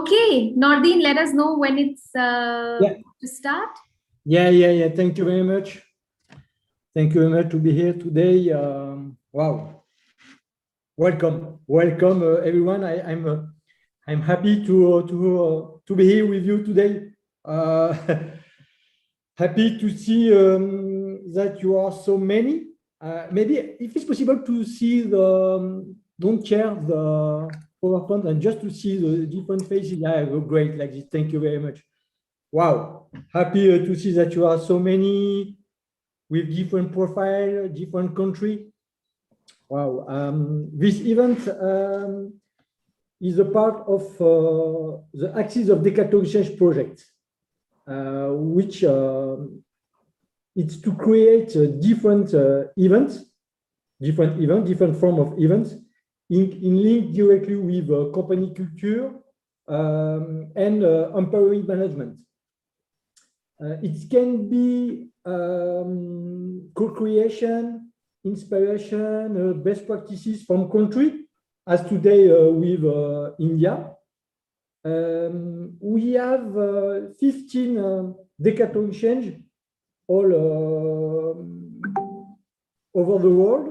Okay, Nordine, let us know when it's Yeah. to start. Yeah. Thank you very much. Thank you very much to be here today. Wow. Welcome, everyone. I'm happy to be here with you today. Uh, happy to see that you are so many. Maybe if it's possible to see don't share the PowerPoint and just to see the different faces. Yeah, great. Like this. Thank you very much. Wow, happy to see that you are so many with different profile, different country. Wow, this event is a part of the Axis of Decathlon Exchange project, which it's to create different events, different form of events, in link directly with company culture and empowering management. It can be co-creation, inspiration, best practices from country, as today with India. We have 15 Decathlon exchange all over the world.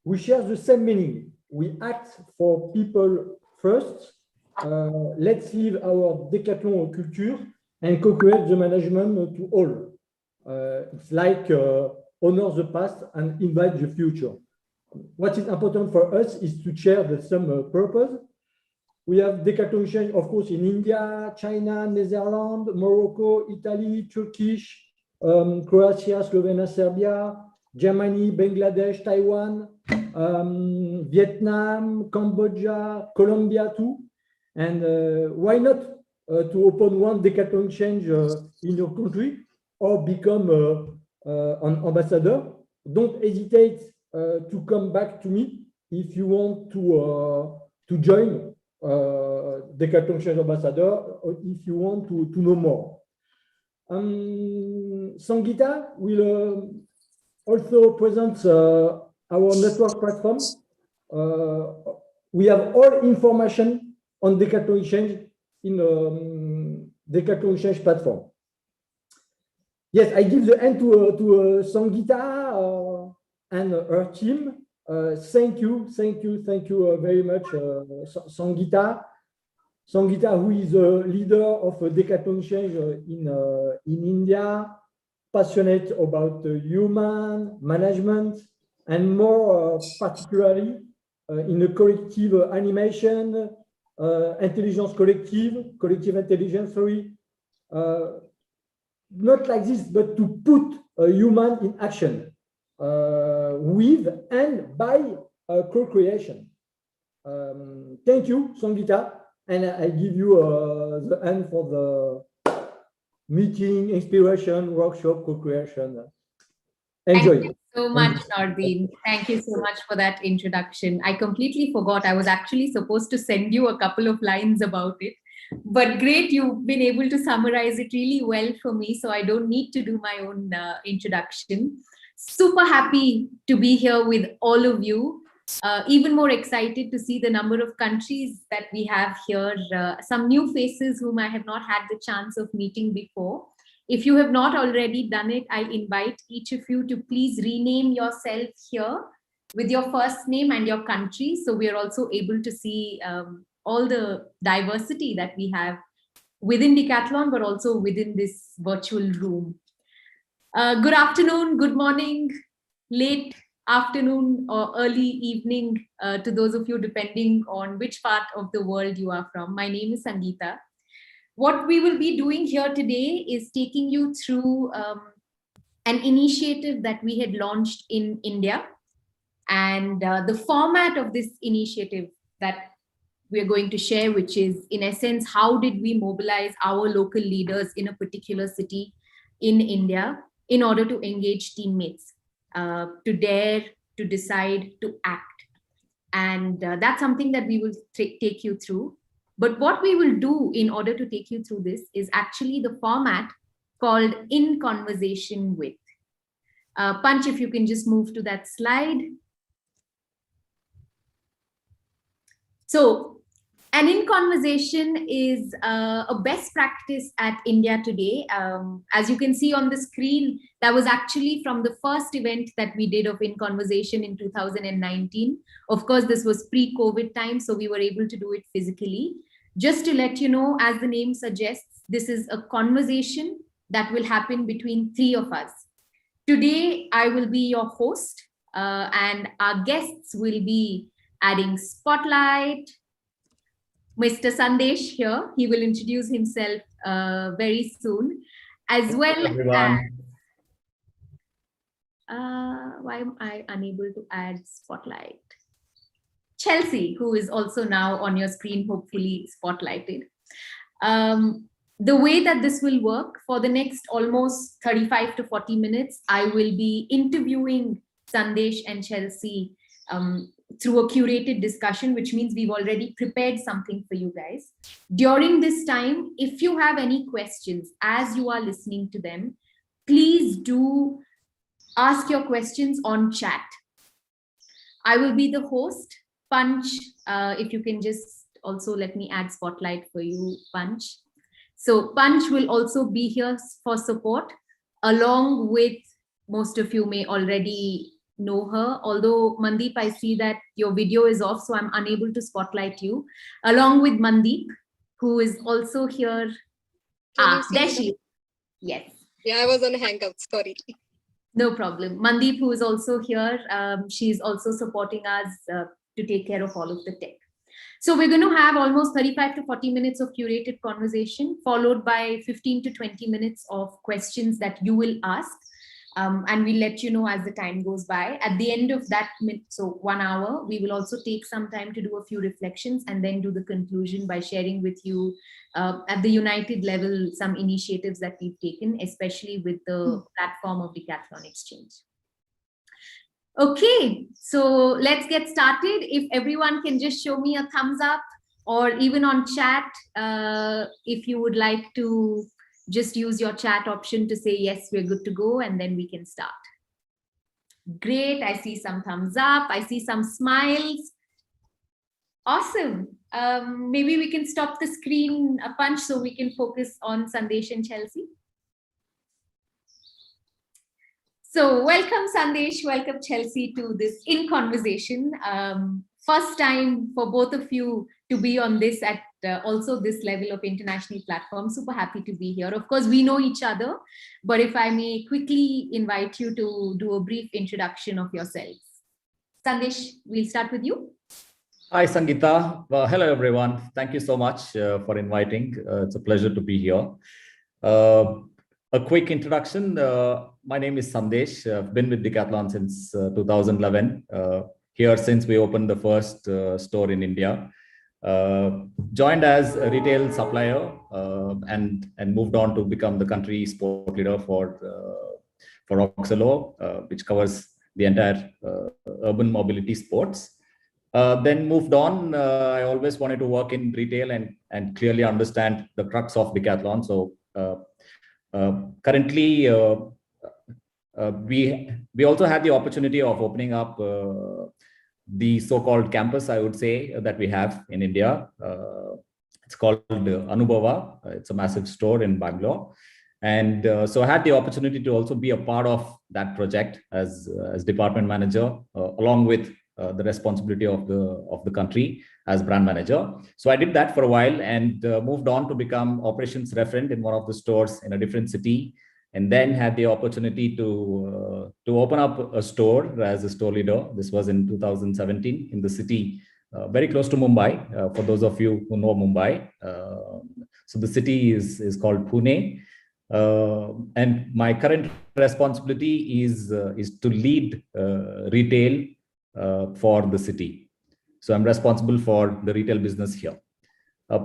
We share the same meaning. We act for people first. Let's live our Decathlon culture and co-create the management to all. It's like honor the past and invite the future. What is important for us is to share the same purpose. We have Decathlon exchange, of course, in India, China, Netherlands, Morocco, Italy, Turkish, Croatia, Slovenia, Serbia, Germany, Bangladesh, Taiwan, Vietnam, Cambodia, Colombia too. And why not to open one Decathlon exchange in your country or become an ambassador? Don't hesitate to come back to me if you want to join Decathlon exchange ambassador, or if you want to know more. Sangeeta will also present our network platform. We have all information on Decathlon exchange in Decathlon exchange platform. Yes, I give the hand to Sangeeta and her team. Thank you very much, Sangeeta. Sangeeta, who is a leader of Decathlon exchange in India, passionate about human management, and more particularly in a collective animation, intelligence collective intelligence, sorry. Not like this, but to put a human in action with and by co-creation. Thank you, Sangeeta, and I give you the hand for the meeting, inspiration, workshop, co-creation. Enjoy. Thank you so much, Nordine. Thank you so much for that introduction. I completely forgot. I was actually supposed to send you a couple of lines about it. But great, you've been able to summarize it really well for me, so I don't need to do my own introduction. Super happy to be here with all of you. Even more excited to see the number of countries that we have here. Some new faces whom I have not had the chance of meeting before. If you have not already done it, I invite each of you to please rename yourself here with your first name and your country, so we are also able to see all the diversity that we have within Decathlon, but also within this virtual room. Good afternoon, good morning, late afternoon or early evening to those of you, depending on which part of the world you are from. My name is Sangeeta. What we will be doing here today is taking you through an initiative that we had launched in India. And the format of this initiative that we're going to share, which is in essence, how did we mobilize our local leaders in a particular city in India in order to engage teammates, to dare, to decide, to act. And that's something that we will take you through. But what we will do in order to take you through this is actually the format called In Conversation With. Punch, if you can just move to that slide. So And in conversation is a best practice at India Today. As you can see on the screen, that was actually from the first event that we did of In Conversation in 2019. Of course, this was pre-COVID time, so we were able to do it physically. Just to let you know, as the name suggests, this is a conversation that will happen between three of us. Today, I will be your host, and our guests will be adding spotlight, Mr. Sandesh here. He will introduce himself very soon, as well as Everyone. why am I unable to add spotlight? Chelsea, who is also now on your screen, hopefully spotlighted. The way that this will work for the next almost 35 to 40 minutes, I will be interviewing Sandesh and Chelsea through a curated discussion, which means we've already prepared something for you guys. During this time, if you have any questions as you are listening to them, please do ask your questions on chat. I will be the host. Punch, if you can just also let me add spotlight for you, Punch. So Punch will also be here for support, along with, most of you may already know her, although Mandeep, I see that your video is off, so I'm unable to spotlight you, along with Mandeep, who is also here. There she is. Yes. Yeah, I was on Hangouts, sorry. No problem. Mandeep, who is also here, she's also supporting us to take care of all of the tech. So we're going to have almost 35 to 40 minutes of curated conversation, followed by 15 to 20 minutes of questions that you will ask. And we'll let you know as the time goes by. At the end of that, so 1 hour, we will also take some time to do a few reflections and then do the conclusion by sharing with you at the United level some initiatives that we've taken, especially with the platform of Decathlon Exchange. Okay, so let's get started. If everyone can just show me a thumbs up, or even on chat, if you would like to just use your chat option to say, yes, we're good to go, and then we can start. Great, I see some thumbs up, I see some smiles. Awesome. Maybe we can stop the screen, Punch, so we can focus on Sandesh and Chelsea. So welcome Sandesh, welcome Chelsea to this In Conversation. First time for both of you to be on this at also this level of international platform. Super happy to be here. Of course, we know each other, but if I may quickly invite you to do a brief introduction of yourselves. Sandesh, we'll start with you. Hi, Sangeeta. Well, hello, everyone. Thank you so much for inviting. It's a pleasure to be here. A quick introduction. My name is Sandesh. I've been with Decathlon since 2011. Here since we opened the first store in India. Joined as a retail supplier and moved on to become the country sport leader for Oxalo, which covers the entire urban mobility sports. Then moved on. I always wanted to work in retail and clearly understand the crux of Decathlon. So currently, we also had the opportunity of opening up the so-called campus, I would say, that we have in India. It's called Anubhava. It's a massive store in Bangalore. And so I had the opportunity to also be a part of that project as department manager, along with the responsibility of the country as brand manager. So I did that for a while and moved on to become operations referent in one of the stores in a different city, and then had the opportunity to open up a store as a store leader. This was in 2017 in the city, very close to Mumbai, for those of you who know Mumbai. So the city is called Pune. And my current responsibility is to lead retail for the city. So I'm responsible for the retail business here.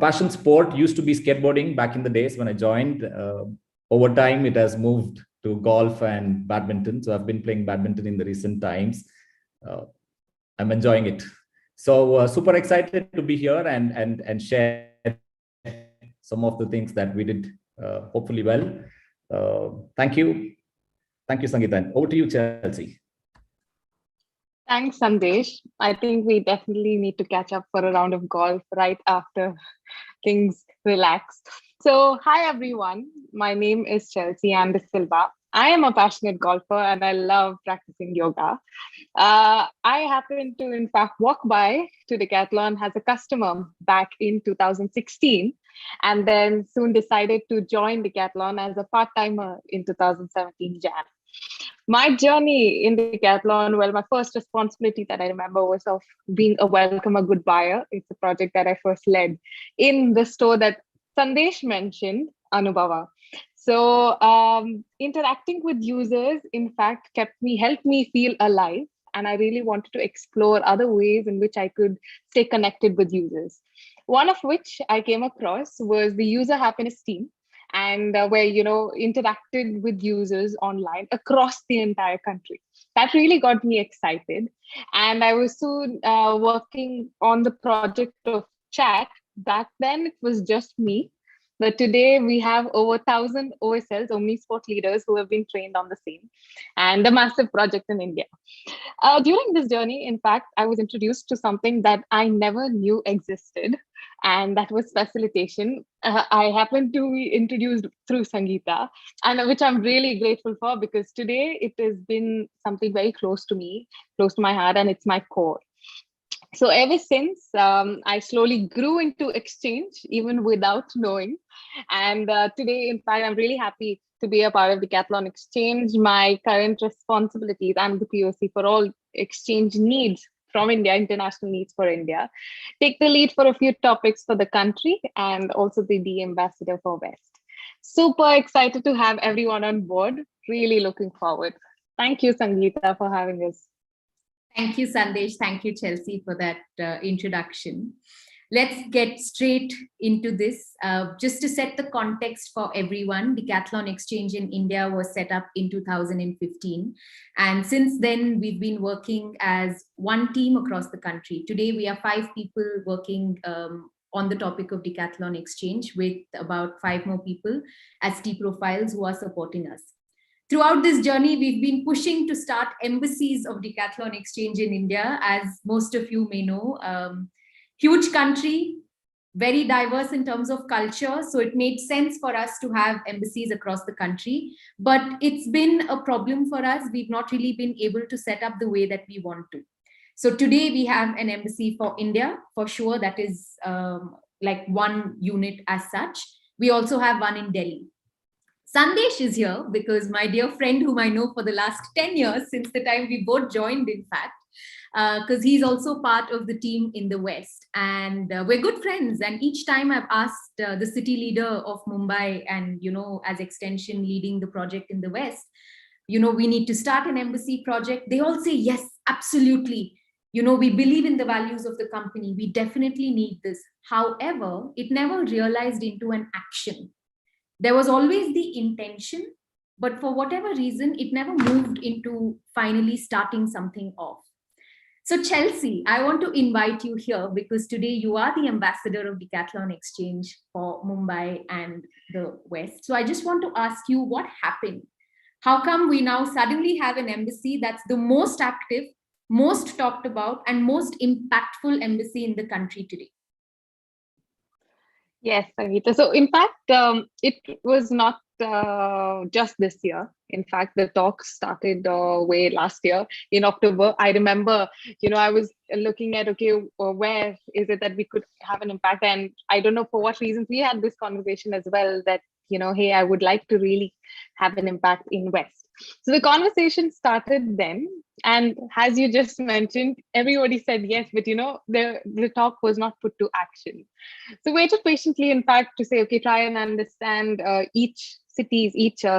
Passion sport used to be skateboarding back in the days when I joined. Over time, it has moved to golf and badminton. So I've been playing badminton in the recent times. I'm enjoying it. So super excited to be here and share some of the things that we did hopefully well. Thank you. Thank you, Sangeeta. Over to you, Chelsea. Thanks, Sandesh. I think we definitely need to catch up for a round of golf right after things relax. So, hi everyone. My name is Chelsea and Silva. I am a passionate golfer and I love practicing yoga. I happened to, in fact, walk by to Decathlon as a customer back in 2016, and then soon decided to join Decathlon as a part timer in 2017 Jan. My journey in Decathlon, well, my first responsibility that I remember was of being a welcome, a good buyer. It's a project that I first led in the store that Sandesh mentioned, Anubhava. So interacting with users, in fact, helped me feel alive. And I really wanted to explore other ways in which I could stay connected with users. One of which I came across was the user happiness team, and where interacted with users online across the entire country. That really got me excited, and I was soon working on the project of chat. Back then it was just me, but today we have over 1,000 OSLs, Omni Sport leaders, who have been trained on the same, and a massive project in India. During this journey, in fact, I was introduced to something that I never knew existed, and that was facilitation. I happened to be introduced through Sangeeta, and which I'm really grateful for, because today it has been something very close to me, close to my heart, and it's my core. So ever since, I slowly grew into exchange, even without knowing. And today, in fact, I'm really happy to be a part of Decathlon Exchange. My current responsibilities, I'm the POC for all exchange needs from India, international needs for India. Take the lead for a few topics for the country, and also the ambassador for West. Super excited to have everyone on board. Really looking forward. Thank you, Sangeeta, for having us. Thank you, Sandesh. Thank you, Chelsea, for that introduction. Let's get straight into this. Just to set the context for everyone, Decathlon Exchange in India was set up in 2015. And since then, we've been working as one team across the country. Today, we are 5 people working on the topic of Decathlon Exchange, with about 5 more people as T profiles who are supporting us. Throughout this journey, we've been pushing to start embassies of Decathlon Exchange in India, as most of you may know. Huge country, very diverse in terms of culture. So it made sense for us to have embassies across the country. But it's been a problem for us. We've not really been able to set up the way that we want to. So today we have an embassy for India, for sure. That is like one unit as such. We also have one in Delhi. Sandesh is here because my dear friend, whom I know for the last 10 years, since the time we both joined, in fact, because he's also part of the team in the West. And we're good friends. And each time I've asked the city leader of Mumbai and, as extension leading the project in the West, we need to start an embassy project. They all say, yes, absolutely. We believe in the values of the company. We definitely need this. However, it never realized into an action. There was always the intention, but for whatever reason, it never moved into finally starting something off. So Chelsea, I want to invite you here because today you are the ambassador of Decathlon Exchange for Mumbai and the West. So I just want to ask you, what happened? How come we now suddenly have an embassy that's the most active, most talked about, and most impactful embassy in the country today? Yes, Sangeeta. So, in fact, it was not just this year. In fact, the talk started way last year in October. I remember, I was looking at, okay, where is it that we could have an impact? And I don't know for what reasons we had this conversation as well, that, hey, I would like to really have an impact in West. So the conversation started then. And as you just mentioned, everybody said yes, but the talk was not put to action. So waited patiently, in fact, to say, okay, try and understand each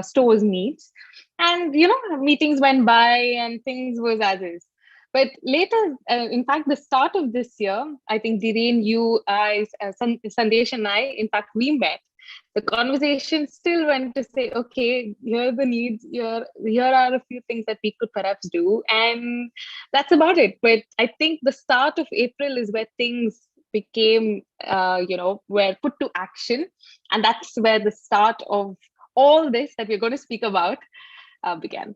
store's needs. And, meetings went by and things was as is. But later, in fact, the start of this year, I think Dhiren, you, Sandesh and I, in fact, we met. The conversation still went to say, okay, here are the needs, here are a few things that we could perhaps do. And that's about it. But I think the start of April is where things became, were put to action. And that's where the start of all this that we're going to speak about began.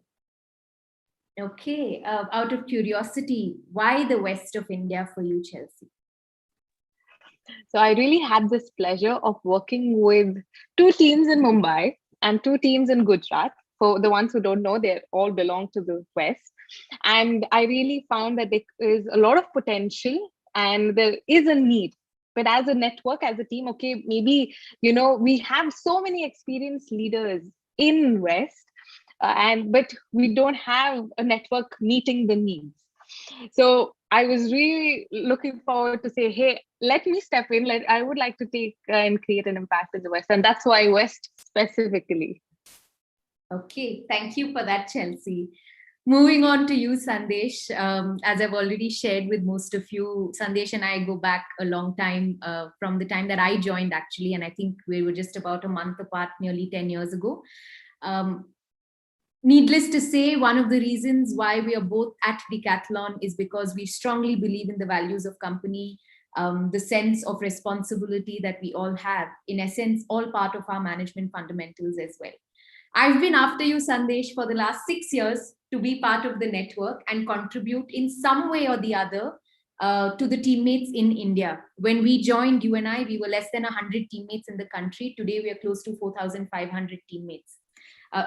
Okay, out of curiosity, why the west of India for you, Chelsea? So I really had this pleasure of working with two teams in Mumbai and two teams in Gujarat. For the ones who don't know, they all belong to the West. And I really found that there is a lot of potential and there is a need. But as a network, as a team, okay, maybe, we have so many experienced leaders in West, but we don't have a network meeting the needs. So I was really looking forward to say, hey, let me step in. I would like to take and create an impact in the West. And that's why West specifically. Okay, thank you for that, Chelsea. Moving on to you, Sandesh. As I've already shared with most of you, Sandesh and I go back a long time, from the time that I joined, actually. And I think we were just about a month apart, nearly 10 years ago. Needless to say, one of the reasons why we are both at Decathlon is because we strongly believe in the values of company, the sense of responsibility that we all have, in essence, all part of our management fundamentals as well. I've been after you, Sandesh, for the last 6 years to be part of the network and contribute in some way or the other to the teammates in India. When we joined, you and I, we were less than 100 teammates in the country. Today, we are close to 4,500 teammates.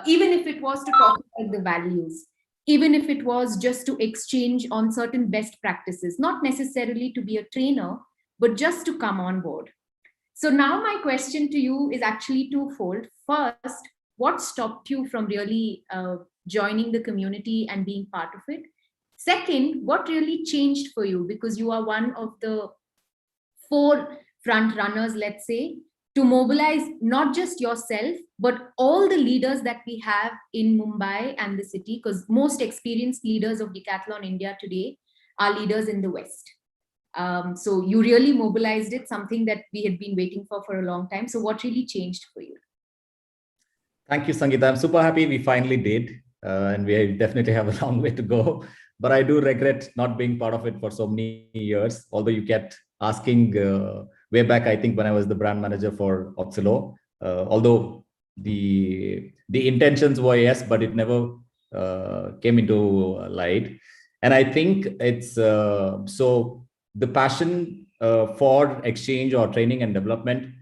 Even if it was to talk about the values, even if it was just to exchange on certain best practices, not necessarily to be a trainer, but just to come on board. So now my question to you is actually twofold. First, what stopped you from really joining the community and being part of it? Second, what really changed for you? Because you are one of the 4 front runners, let's say, to mobilize not just yourself, but all the leaders that we have in Mumbai and the city, because most experienced leaders of Decathlon India today are leaders in the West. So you really mobilized it, something that we had been waiting for a long time. So what really changed for you? Thank you, Sangeeta. I'm super happy we finally did. And we definitely have a long way to go. But I do regret not being part of it for so many years, although you kept asking way back, I think, when I was the brand manager for Oxelo. Although the intentions were yes, but it never came into light. And I think it's so the passion for exchange or training and development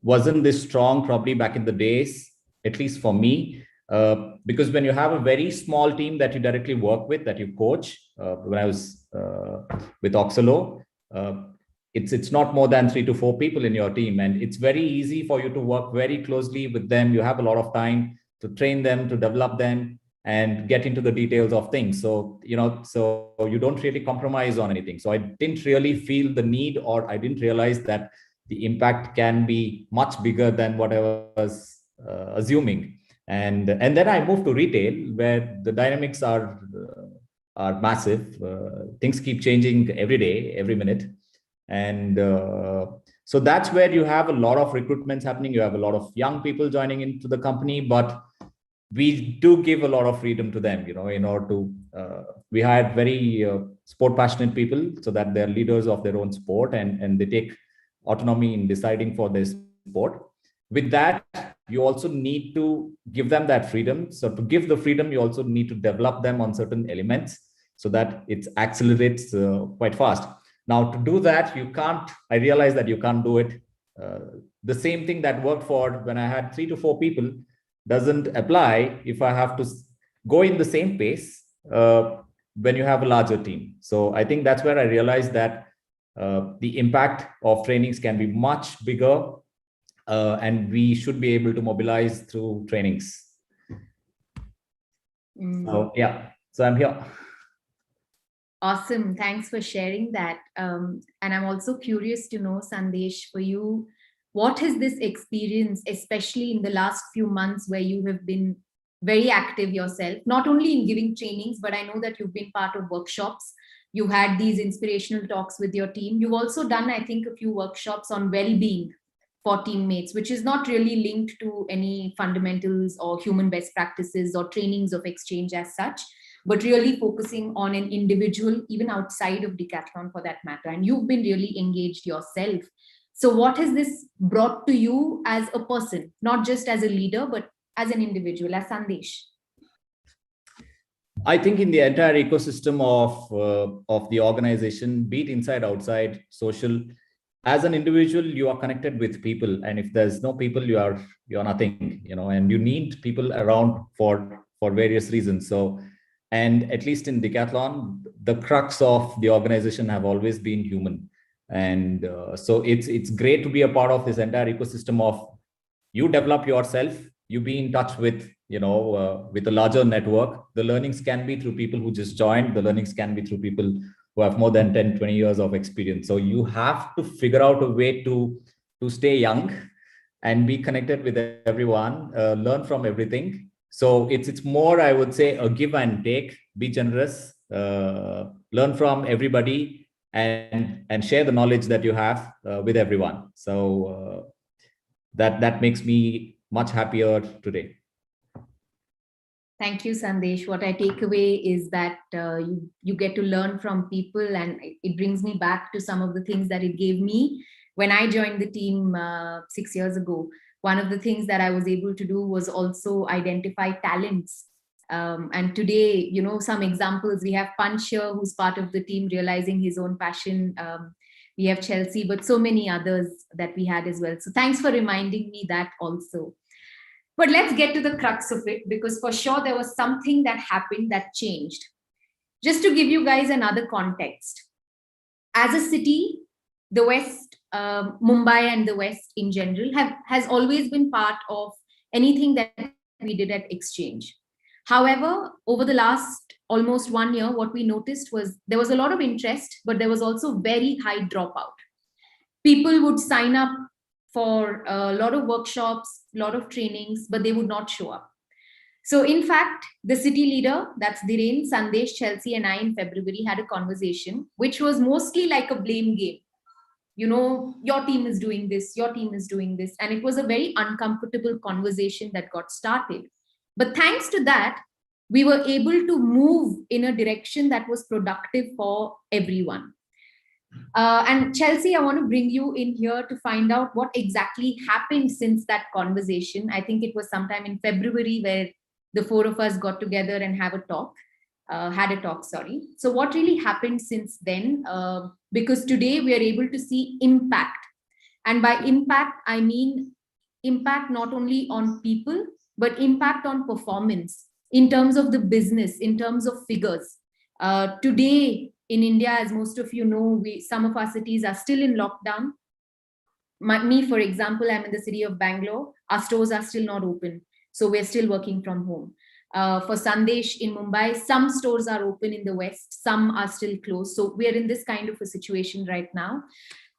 wasn't this strong probably back in the days, at least for me, because when you have a very small team that you directly work with, that you coach, when I was with Oxelo, it's not more than 3 to 4 people in your team, and it's very easy for you to work very closely with them. You have a lot of time to train them, to develop them, and get into the details of things. So so you don't really compromise on anything. So I didn't really feel the need, or I didn't realize that the impact can be much bigger than what I was assuming. And then I moved to retail, where the dynamics are massive. Things keep changing every day, every minute. And so that's where you have a lot of recruitments happening. You have a lot of young people joining into the company, but we do give a lot of freedom to them, in order to, we hired very sport passionate people so that they're leaders of their own sport, and they take autonomy in deciding for their sport. With that, you also need to give them that freedom. So to give the freedom, you also need to develop them on certain elements so that it accelerates quite fast. Now, to do that, I realize that you can't do it. The same thing that worked for when I had 3 to 4 people doesn't apply if I have to go in the same pace when you have a larger team. So I think that's where I realized that the impact of trainings can be much bigger, and we should be able to mobilize through trainings. So yeah, so I'm here. Awesome. Thanks for sharing that. And I'm also curious to know, Sandesh, for you, what has this experience, especially in the last few months where you have been very active yourself, not only in giving trainings, but I know that you've been part of workshops. You had these inspirational talks with your team. You've also done, I think, a few workshops on well-being for teammates, which is not really linked to any fundamentals or human best practices or trainings of exchange as such, but really focusing on an individual, even outside of Decathlon for that matter. And you've been really engaged yourself. So what has this brought to you as a person, not just as a leader, but as an individual, as Sandesh? I think in the entire ecosystem of the organization, be it inside, outside, social, as an individual, you are connected with people, and if there's no people, you're nothing, and you need people around for various reasons. So, and at least in Decathlon, the crux of the organization have always been human, and so it's great to be a part of this entire ecosystem of you develop yourself, you be in touch with with a larger network. The learnings can be through people who just joined, the learnings can be through people who have more than 10-20 years of experience. So you have to figure out a way to stay young and be connected with everyone, learn from everything. So it's more, I would say, a give and take. Be generous, learn from everybody, and share the knowledge that you have with everyone. So that makes me much happier today. Thank you, Sandesh. What I take away is that you get to learn from people, and it brings me back to some of the things that it gave me when I joined the team 6 years ago. One of the things that I was able to do was also identify talents. And today, some examples, we have Punch here, who's part of the team, realizing his own passion. We have Chelsea, but so many others that we had as well. So thanks for reminding me that also. But let's get to the crux of it, because for sure there was something that happened that changed. Just to give you guys another context, as a city, the West, Mumbai and the West in general has always been part of anything that we did at Exchange. However, over the last almost 1 year, what we noticed was there was a lot of interest, but there was also very high dropout. People would sign up for a lot of workshops, a lot of trainings, but they would not show up. So in fact, the city leader, that's Dhiren, Sandesh, Chelsea, and I in February had a conversation, which was mostly like a blame game. Your team is doing this, your team is doing this. And it was a very uncomfortable conversation that got started. But thanks to that, we were able to move in a direction that was productive for everyone. And Chelsea, I want to bring you in here to find out what exactly happened since that conversation. I think it was sometime in February where the four of us got together and had a talk. So what really happened since then? Because today we are able to see impact. And by impact, I mean impact not only on people, but impact on performance in terms of the business, in terms of figures. Today in India, as most of you know, some of our cities are still in lockdown. Me, for example, I'm in the city of Bangalore. Our stores are still not open. So we're still working from home. For Sandesh in Mumbai, some stores are open in the West, some are still closed. So we're in this kind of a situation right now.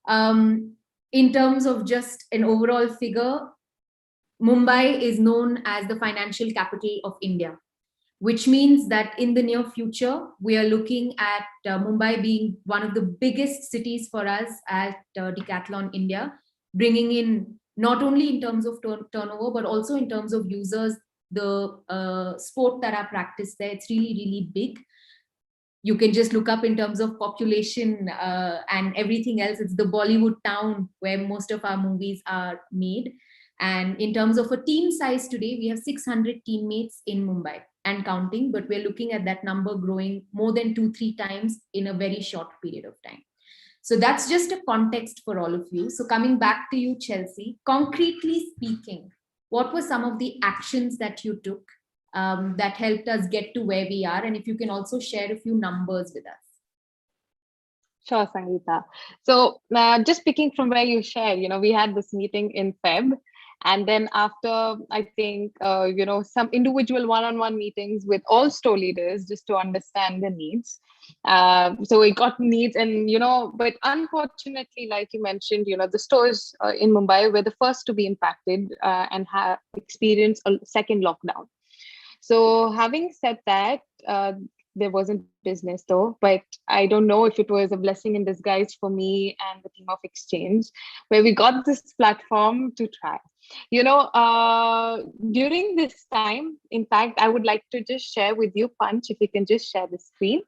In terms of just an overall figure, Mumbai is known as the financial capital of India, which means that in the near future, we are looking at Mumbai being one of the biggest cities for us at Decathlon India, bringing in not only in terms of turnover, but also in terms of users, the sport that are practiced there. It's really, really big. You can just look up in terms of population and everything else. It's the Bollywood town where most of our movies are made. And in terms of a team size today, we have 600 teammates in Mumbai and counting, but we're looking at that number growing more than 2-3 times in a very short period of time. So that's just a context for all of you. So coming back to you, Chelsea, concretely speaking, what were some of the actions that you took that helped us get to where we are? And if you can also share a few numbers with us. Sure, Sangeeta. So just picking from where you shared, we had this meeting in Feb. And then after, I think, some individual one-on-one meetings with all store leaders just to understand the needs. So we got needs and, but unfortunately, like you mentioned, the stores in Mumbai were the first to be impacted and have experienced a second lockdown. So having said that, there wasn't business though, but I don't know if it was a blessing in disguise for me and the team of Exchange, where we got this platform to try. During this time, in fact, I would like to just share with you, Punch, if you can just share the screen.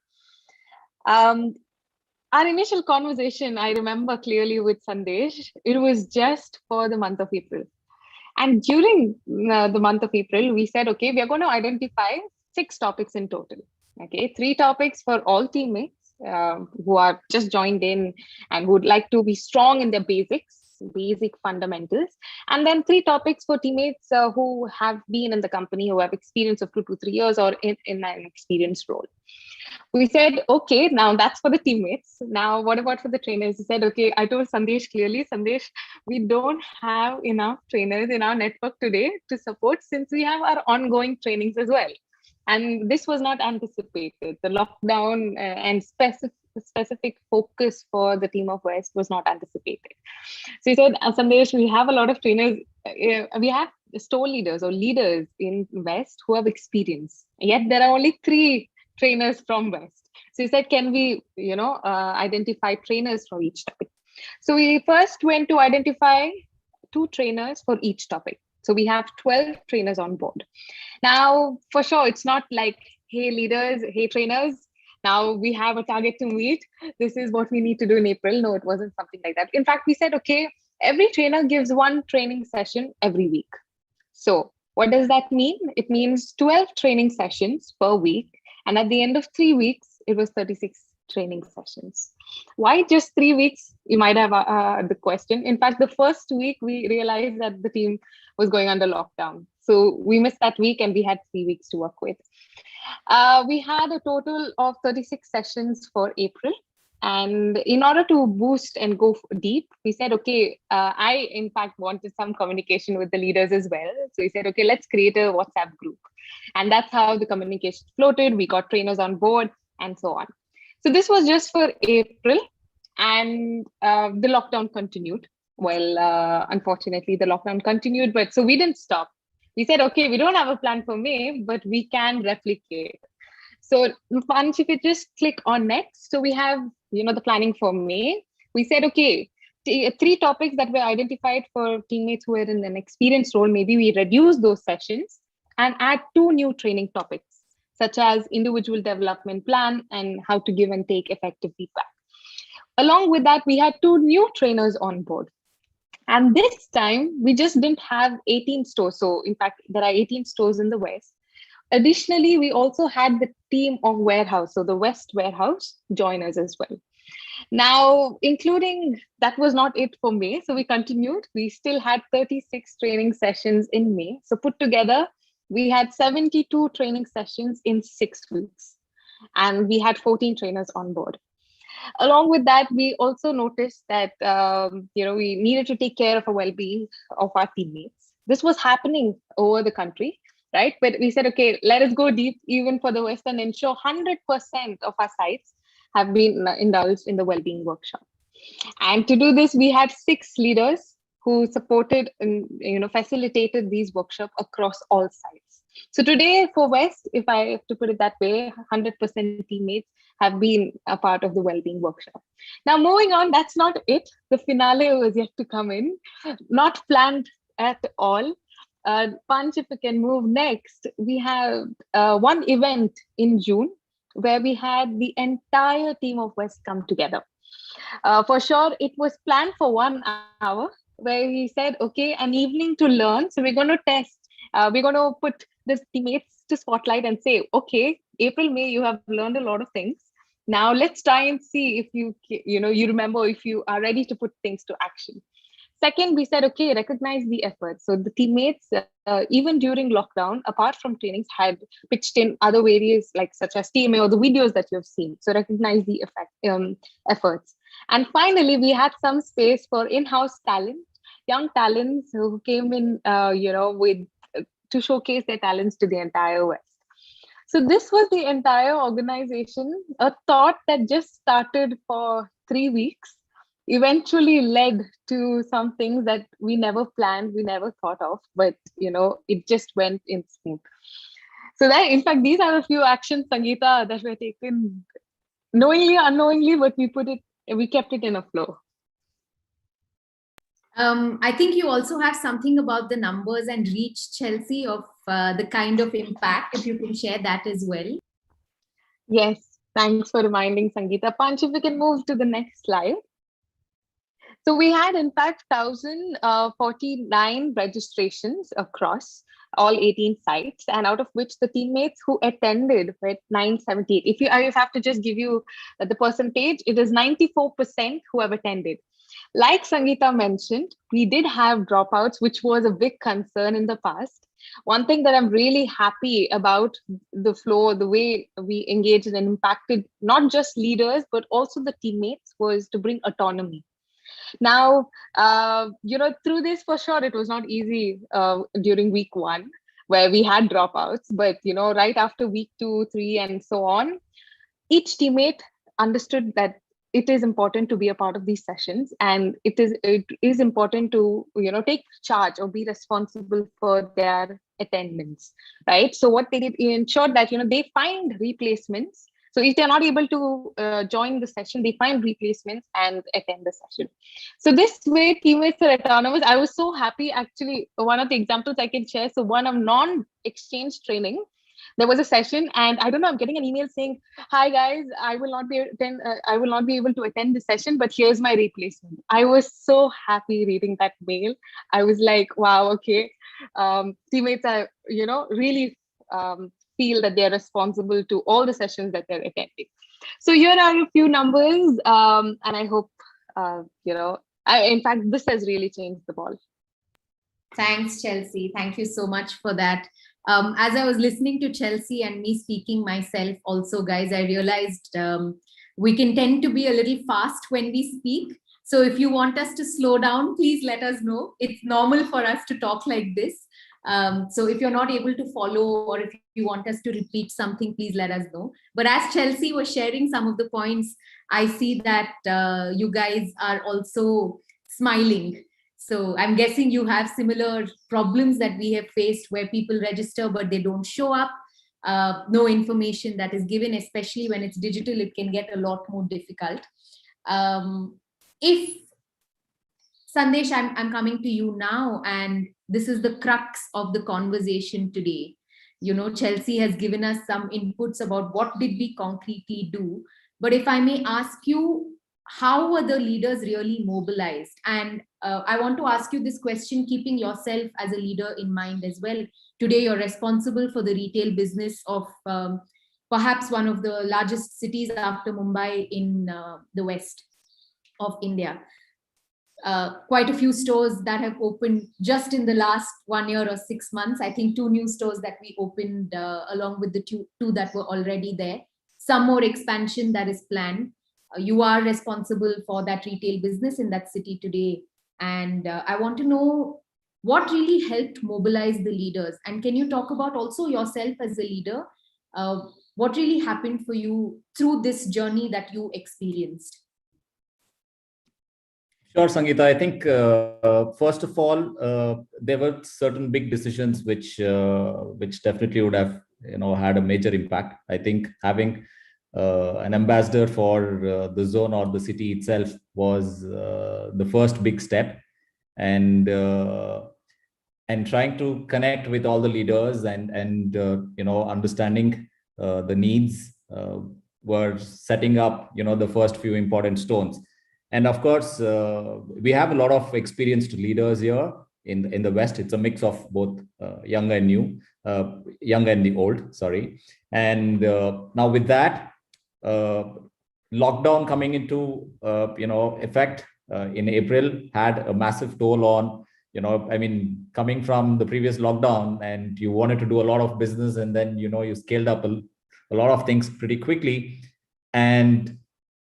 Our initial conversation, I remember clearly with Sandesh, it was just for the month of April. And during the month of April, we said, okay, we are going to identify 6 topics in total. Okay, 3 topics for all teammates who are just joined in and would like to be strong in their basic fundamentals. And then 3 topics for teammates who have been in the company, who have experience of 2 to 3 years or in an experienced role. We said, okay, now that's for the teammates. Now, what about for the trainers? We said, okay, I told Sandesh clearly, Sandesh, we don't have enough trainers in our network today to support, since we have our ongoing trainings as well. And this was not anticipated. The lockdown and specific focus for the team of West was not anticipated. So he said, Sandesh, we have a lot of trainers. We have store leaders or leaders in West who have experience. Yet there are only 3 trainers from West. So he said, can we, identify trainers for each topic? So we first went to identify 2 trainers for each topic. So we have 12 trainers on board. Now, for sure, it's not like, hey, leaders, hey, trainers, now we have a target to meet. This is what we need to do in April. No, it wasn't something like that. In fact, we said, okay, every trainer gives 1 training session every week. So what does that mean? It means 12 training sessions per week. And at the end of 3 weeks, it was 36 training sessions. Why just 3 weeks? You might have the question. In fact, the first week, we realized that the team was going under lockdown. So we missed that week and we had 3 weeks to work with. We had a total of 36 sessions for April. And in order to boost and go deep, we said, okay, I, in fact, wanted some communication with the leaders as well. So we said, okay, let's create a WhatsApp group. And that's how the communication floated. We got trainers on board and so on. So this was just for April, and the lockdown continued. Well, unfortunately, the lockdown continued, but so we didn't stop. We said, okay, we don't have a plan for May, but we can replicate. So Panch, if you just click on next, so we have, the planning for May. We said, okay, 3 topics that were identified for teammates who were in an experienced role. Maybe we reduce those sessions and add 2 new training topics, such as individual development plan and how to give and take effective feedback. Along with that, we had 2 new trainers on board. And this time, we just didn't have 18 stores. So in fact, there are 18 stores in the West. Additionally, we also had the team of warehouse, so the West warehouse, join us as well. Now, including, that was not it for May. So we continued. We still had 36 training sessions in May. So put together, we had 72 training sessions in 6 weeks. And we had 14 trainers on board. Along with that, we also noticed that we needed to take care of the well-being of our teammates. This was happening over the country, right? But we said, okay, let us go deep even for the West and ensure 100% of our sites have been indulged in the well-being workshop. And to do this, we had 6 leaders who supported and facilitated these workshops across all sites. So today for West, if I have to put it that way, 100% teammates have been a part of the well-being workshop. Now moving on, that's not it. The finale was yet to come in, not planned at all. Panch, if we can move next, we have one event in June where we had the entire team of West come together. For sure, it was planned for 1 hour where we said, okay, an evening to learn. So we're going to test, we're going to put the teammates to spotlight and say, okay, April, May, you have learned a lot of things. Now let's try and see if you remember, if you are ready to put things to action. Second, we said, okay, recognize the effort. So the teammates, even during lockdown, apart from trainings, had pitched in other areas like such as TMA or the videos that you have seen. So recognize the efforts. And finally, we had some space for in-house talent, young talents who came in, with to showcase their talents to the entire West. So this was the entire organization, a thought that just started for 3 weeks, eventually led to some things that we never planned, we never thought of, but it just went in smooth. So that, in fact, these are a few actions, Sangeeta, that were taken knowingly, unknowingly, but we kept it in a flow. I think you also have something about the numbers and reach, Chelsea, of the kind of impact, if you can share that as well. Yes, thanks for reminding, Sangeeta. Panch, if we can move to the next slide. So we had, in fact, 1,049 registrations across all 18 sites, and out of which the teammates who attended were 978. If I have to just give you the percentage, it is 94% who have attended. Like Sangeeta mentioned, we did have dropouts, which was a big concern in the past. One thing that I'm really happy about the flow, the way we engaged and impacted not just leaders, but also the teammates, was to bring autonomy. Now, through this, for sure, it was not easy during week 1, where we had dropouts, but, right after week 2, 3, and so on, each teammate understood that it is important to be a part of these sessions, and it is important to take charge or be responsible for their attendance, right? So what they did ensured that they find replacements. So if they're not able to join the session, they find replacements and attend the session. So this way, teammates are autonomous. I was so happy. Actually, one of the examples I can share. So one of non-exchange training, there was a session, and I don't know, I'm getting an email saying, "Hi guys, I will not be able to attend the session, but here's my replacement." I was so happy reading that mail. I was like, wow, okay. Teammates are, really feel that they're responsible to all the sessions that they're attending. So here are a few numbers, and I hope, in fact, this has really changed the ball. Thanks, Chelsea. Thank you so much for that. As I was listening to Chelsea and me speaking myself also, guys, I realized we can tend to be a little fast when we speak. So if you want us to slow down, please let us know. It's normal for us to talk like this. So if you're not able to follow, or if you want us to repeat something, please let us know. But as Chelsea was sharing some of the points, I see that you guys are also smiling. So I'm guessing you have similar problems that we have faced, where people register but they don't show up. No information that is given, especially when it's digital, it can get a lot more difficult. If Sandesh, I'm coming to you now, and this is the crux of the conversation today. Chelsea has given us some inputs about what did we concretely do. But if I may ask you, how were the leaders really mobilized? And I want to ask you this question, keeping yourself as a leader in mind as well. Today, you're responsible for the retail business of perhaps one of the largest cities after Mumbai in the west of India. Quite a few stores that have opened just in the last 1 year or 6 months. I think 2 new stores that we opened along with the two that were already there. Some more expansion that is planned. You are responsible for that retail business in that city today. And I want to know what really helped mobilize the leaders. And can you talk about also yourself as a leader? What really happened for you through this journey that you experienced? Sure, Sangeeta. I think first of all, there were certain big decisions which definitely would have had a major impact. I think having an ambassador for the zone or the city itself was the first big step, and trying to connect with all the leaders and understanding the needs were setting up the first few important stones. And of course, we have a lot of experienced leaders here in the West. It's a mix of both young and new, young and the old, sorry. And now with that, lockdown coming into effect in April had a massive toll on, coming from the previous lockdown, and you wanted to do a lot of business, and then you scaled up a lot of things pretty quickly, and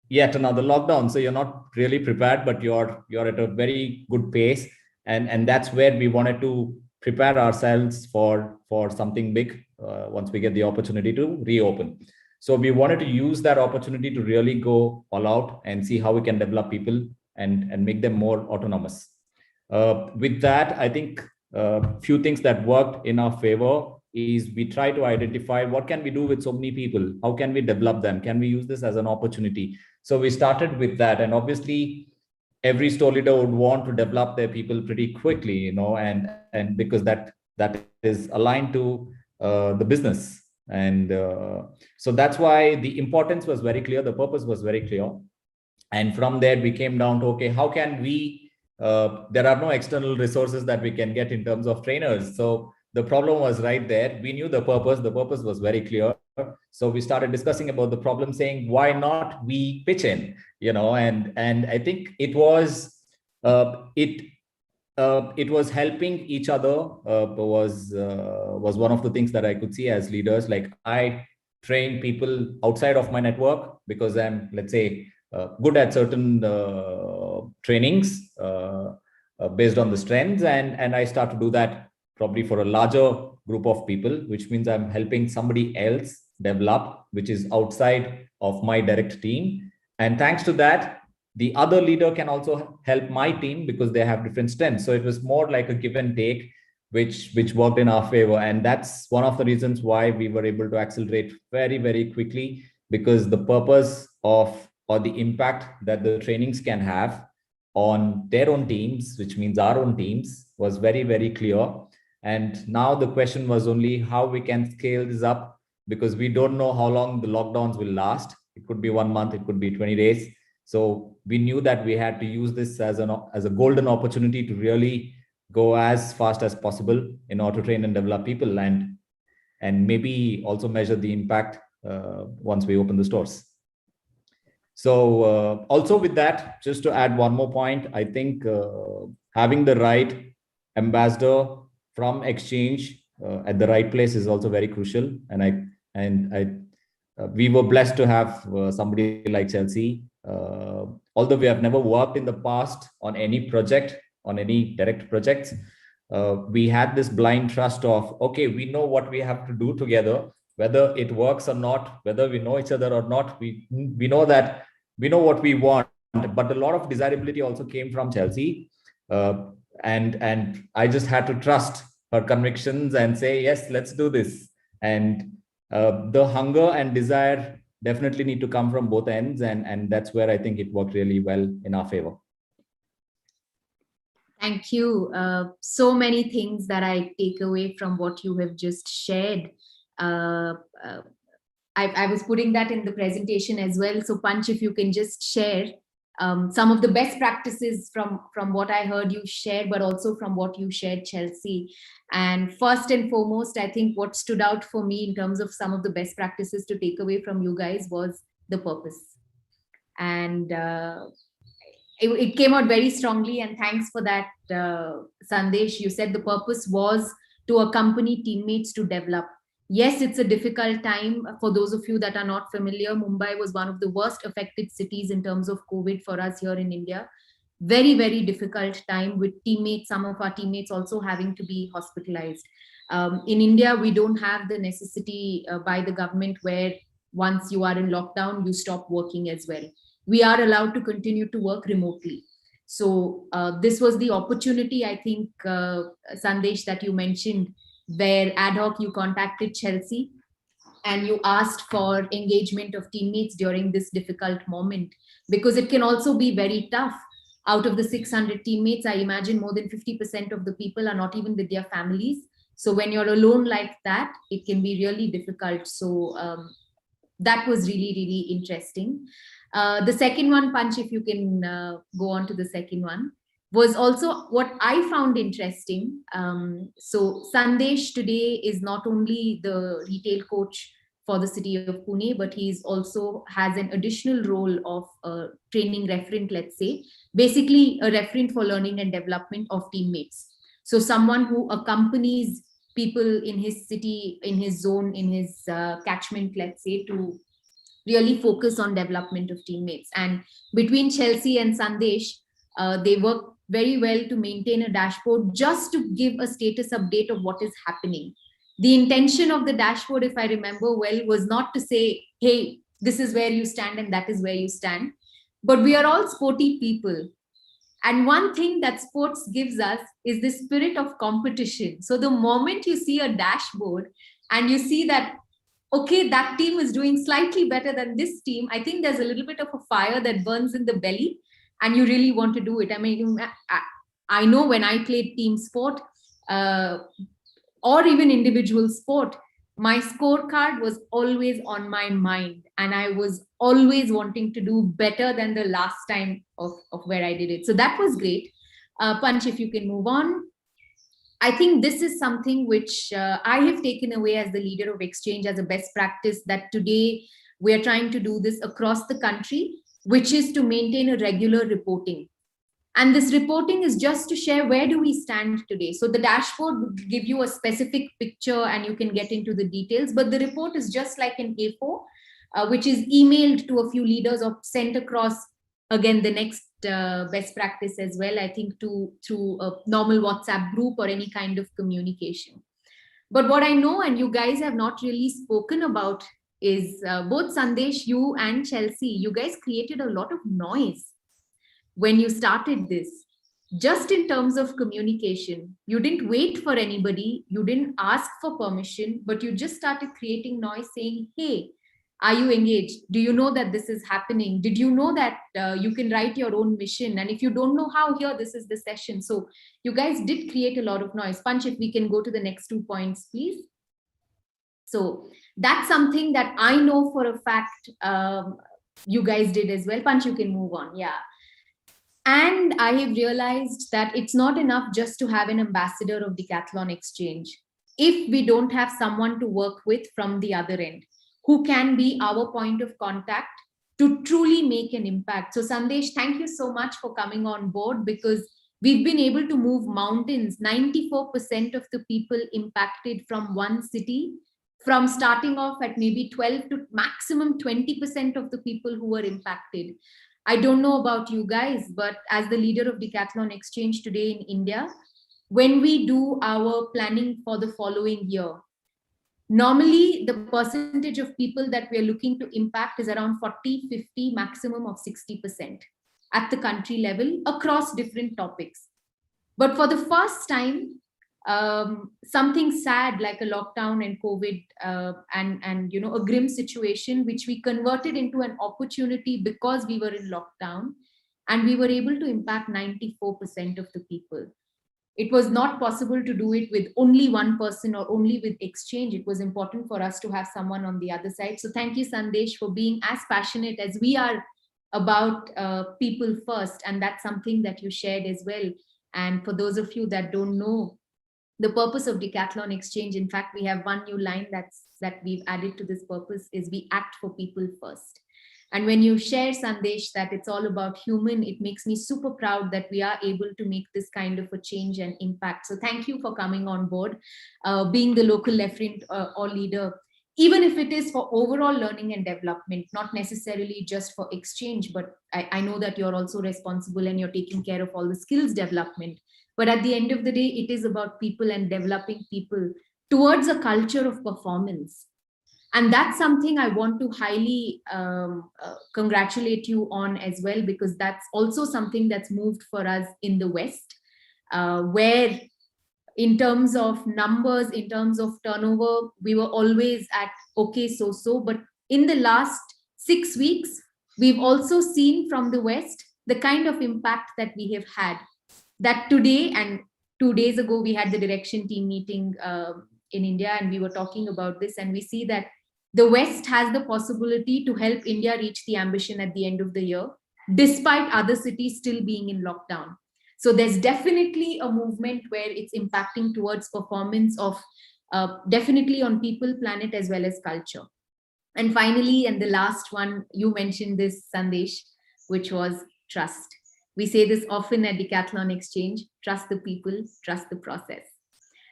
yet another lockdown. So you're not really prepared, but you're at a very good pace, and that's where we wanted to prepare ourselves for something big once we get the opportunity to reopen. So we wanted to use that opportunity to really go all out and see how we can develop people and make them more autonomous. With that, I think a few things that worked in our favor is we try to identify what can we do with so many people, how can we develop them, can we use this as an opportunity. So we started with that, and obviously every store leader would want to develop their people pretty quickly, and because that is aligned to the business, and so that's why the importance was very clear, the purpose was very clear, And from there, we came down to, okay, how can we, there are no external resources that we can get in terms of trainers. So the problem was right there. We knew the purpose was very clear. So we started discussing about the problem, saying, why not we pitch in, and I think it was, it was helping each other, was one of the things that I could see as leaders. Like, I train people outside of my network because I'm, let's say, good at certain trainings based on the strengths, and I start to do that probably for a larger group of people, which means I'm helping somebody else develop, which is outside of my direct team. And thanks to that, the other leader can also help my team because they have different strengths. So it was more like a give and take, which worked in our favor. And that's one of the reasons why we were able to accelerate very, very quickly, because the purpose of, or the impact that the trainings can have on their own teams, which means our own teams, was very, very clear. And now the question was only how we can scale this up, because we don't know how long the lockdowns will last. It could be 1 month, it could be 20 days. So we knew that we had to use this as a golden opportunity to really go as fast as possible in order to train and develop people, and maybe also measure the impact once we open the stores. So also with that, just to add one more point, I think having the right ambassador from exchange at the right place is also very crucial. And we were blessed to have somebody like Chelsea. Although we have never worked in the past on any project, on any direct projects, we had this blind trust of, okay, we know what we have to do together, whether it works or not, whether we know each other or not, we know that we know what we want. But a lot of desirability also came from Chelsea, and I just had to trust her convictions and say, yes, let's do this. And the hunger and desire definitely need to come from both ends, and that's where I think it worked really well in our favor. Thank you. So many things that I take away from what you have just shared. I was putting that in the presentation as well. So Panch, if you can just share some of the best practices from what I heard you share, but also from what you shared, Chelsea. And first and foremost, I think what stood out for me in terms of some of the best practices to take away from you guys was the purpose. And it came out very strongly, and thanks for that, Sandesh. You said the purpose was to accompany teammates to develop. Yes, it's a difficult time. For those of you that are not familiar, Mumbai was one of the worst affected cities in terms of COVID for us here in India. Very, very difficult time with teammates, some of our teammates also having to be hospitalized. In India, we don't have the necessity by the government where once you are in lockdown, you stop working as well. We are allowed to continue to work remotely. So this was the opportunity, I think, Sandesh, that you mentioned, where ad hoc you contacted Chelsea and you asked for engagement of teammates during this difficult moment, because it can also be very tough. Out of the 600 teammates, I imagine more than 50% of the people are not even with their families. So when you're alone like that, it can be really difficult. So that was really, really interesting. The second one, Panch, if you can go on to the second one, was also what I found interesting. So Sandesh today is not only the retail coach for the city of Pune, but he's also has an additional role of a training referent, let's say, basically a referent for learning and development of teammates. So someone who accompanies people in his city, in his zone, in his catchment, let's say, to really focus on development of teammates. And between Chelsea and Sandesh, they work very well to maintain a dashboard just to give a status update of what is happening. The intention of the dashboard, if I remember well, was not to say, hey, this is where you stand and that is where you stand. But we are all sporty people. And one thing that sports gives us is the spirit of competition. So the moment you see a dashboard and you see that, okay, that team is doing slightly better than this team, I think there's a little bit of a fire that burns in the belly and you really want to do it. I mean, I know when I played team sport or even individual sport, my scorecard was always on my mind, and I was always wanting to do better than the last time of where I did it. So that was great. Punch, if you can move on. I think this is something which I have taken away as the leader of Exchange as a best practice, that today we are trying to do this across the country, which is to maintain a regular reporting. And this reporting is just to share where do we stand today. So the dashboard would give you a specific picture and you can get into the details, but the report is just like an A4, which is emailed to a few leaders or sent across, again, the next best practice as well, I think, through a normal WhatsApp group or any kind of communication. But what I know, and you guys have not really spoken about, is both Sandesh, you and Chelsea, you guys created a lot of noise when you started this. Just in terms of communication, you didn't wait for anybody, you didn't ask for permission, but you just started creating noise saying, hey, are you engaged? Do you know that this is happening? Did you know that you can write your own mission? And if you don't know how, here, this is the session. So you guys did create a lot of noise. Punch, if we can go to the next 2 points, please. So that's something that I know for a fact you guys did as well. Punch, you can move on. Yeah. And I have realized that it's not enough just to have an ambassador of Decathlon Exchange if we don't have someone to work with from the other end who can be our point of contact to truly make an impact. So Sandesh, thank you so much for coming on board, because we've been able to move mountains. 94% of the people impacted from one city, from starting off at maybe 12 to maximum 20% of the people who were impacted. I don't know about you guys, but as the leader of Decathlon Exchange today in India, when we do our planning for the following year, normally the percentage of people that we are looking to impact is around 40, 50, maximum of 60% at the country level across different topics. But for the first time, something sad like a lockdown and COVID and a grim situation, which we converted into an opportunity because we were in lockdown, and we were able to impact 94% of the people. It was not possible to do it with only one person or only with Exchange. It was important for us to have someone on the other side. So thank you, Sandesh, for being as passionate as we are about people first. And that's something that you shared as well. And for those of you that don't know, the purpose of Decathlon Exchange, in fact, we have one new line that we've added to this purpose, is we act for people first. And when you share, Sandesh, that it's all about human, it makes me super proud that we are able to make this kind of a change and impact. So thank you for coming on board, being the local referent or leader, even if it is for overall learning and development, not necessarily just for Exchange, but I know that you're also responsible and you're taking care of all the skills development. But at the end of the day, it is about people and developing people towards a culture of performance. And that's something I want to highly congratulate you on as well, because that's also something that's moved for us in the West, where in terms of numbers, in terms of turnover, we were always at okay, so. But in the last 6 weeks, we've also seen from the West the kind of impact that we have had. That today and 2 days ago, we had the direction team meeting in India, and we were talking about this, and we see that the West has the possibility to help India reach the ambition at the end of the year, despite other cities still being in lockdown. So there's definitely a movement where it's impacting towards performance of definitely on people, planet, as well as culture. And finally, and the last one, you mentioned this, Sandesh, which was trust. We say this often at Decathlon Exchange: trust the people, trust the process.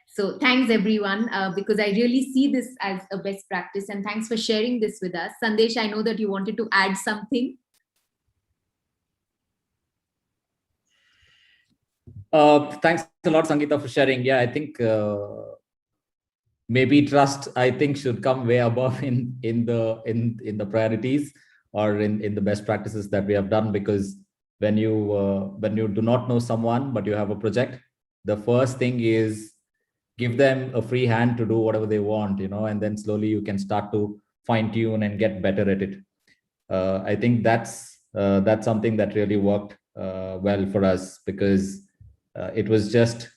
So thanks everyone, because I really see this as a best practice, and thanks for sharing this with us. Sandesh, I know that you wanted to add something. Thanks a lot, Sangeeta, for sharing. Yeah, I think maybe trust, I think, should come way above in the priorities or in the best practices that we have done, because when you do not know someone but you have a project, the first thing is give them a free hand to do whatever they want, and then slowly you can start to fine tune and get better at it. I think that's something that really worked well for us, because it was just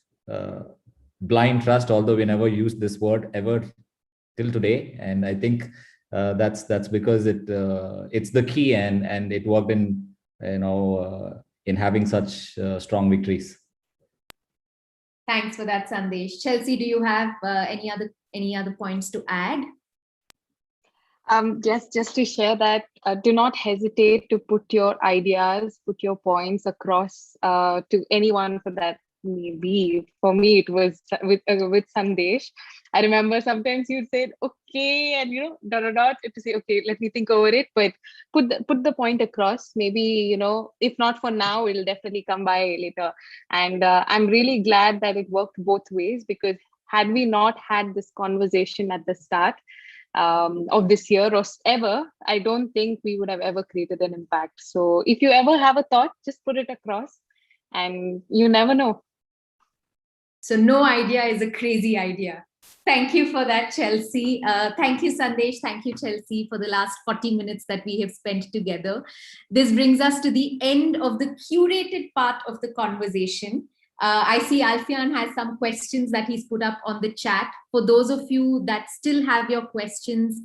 blind trust, although we never used this word ever till today. And I think that's because it's the key, and it worked in, in having such strong victories. Thanks for that, Sandesh. Chelsea, do you have any other points to add? Just to share that, do not hesitate to put your ideas, put your points across to anyone for that may be. For me, it was with Sandesh. I remember sometimes you'd say, okay, and dot dot dot, to say, okay, let me think over it, but put the point across. Maybe, if not for now, it'll definitely come by later. And I'm really glad that it worked both ways, because had we not had this conversation at the start of this year or ever, I don't think we would have ever created an impact. So if you ever have a thought, just put it across, and you never know. So no idea is a crazy idea. Thank you for that, Chelsea. Thank you, Sandesh. Thank you, Chelsea, for the last 40 minutes that we have spent together. This brings us to the end of the curated part of the conversation. I see Alfian has some questions that he's put up on the chat. For those of you that still have your questions,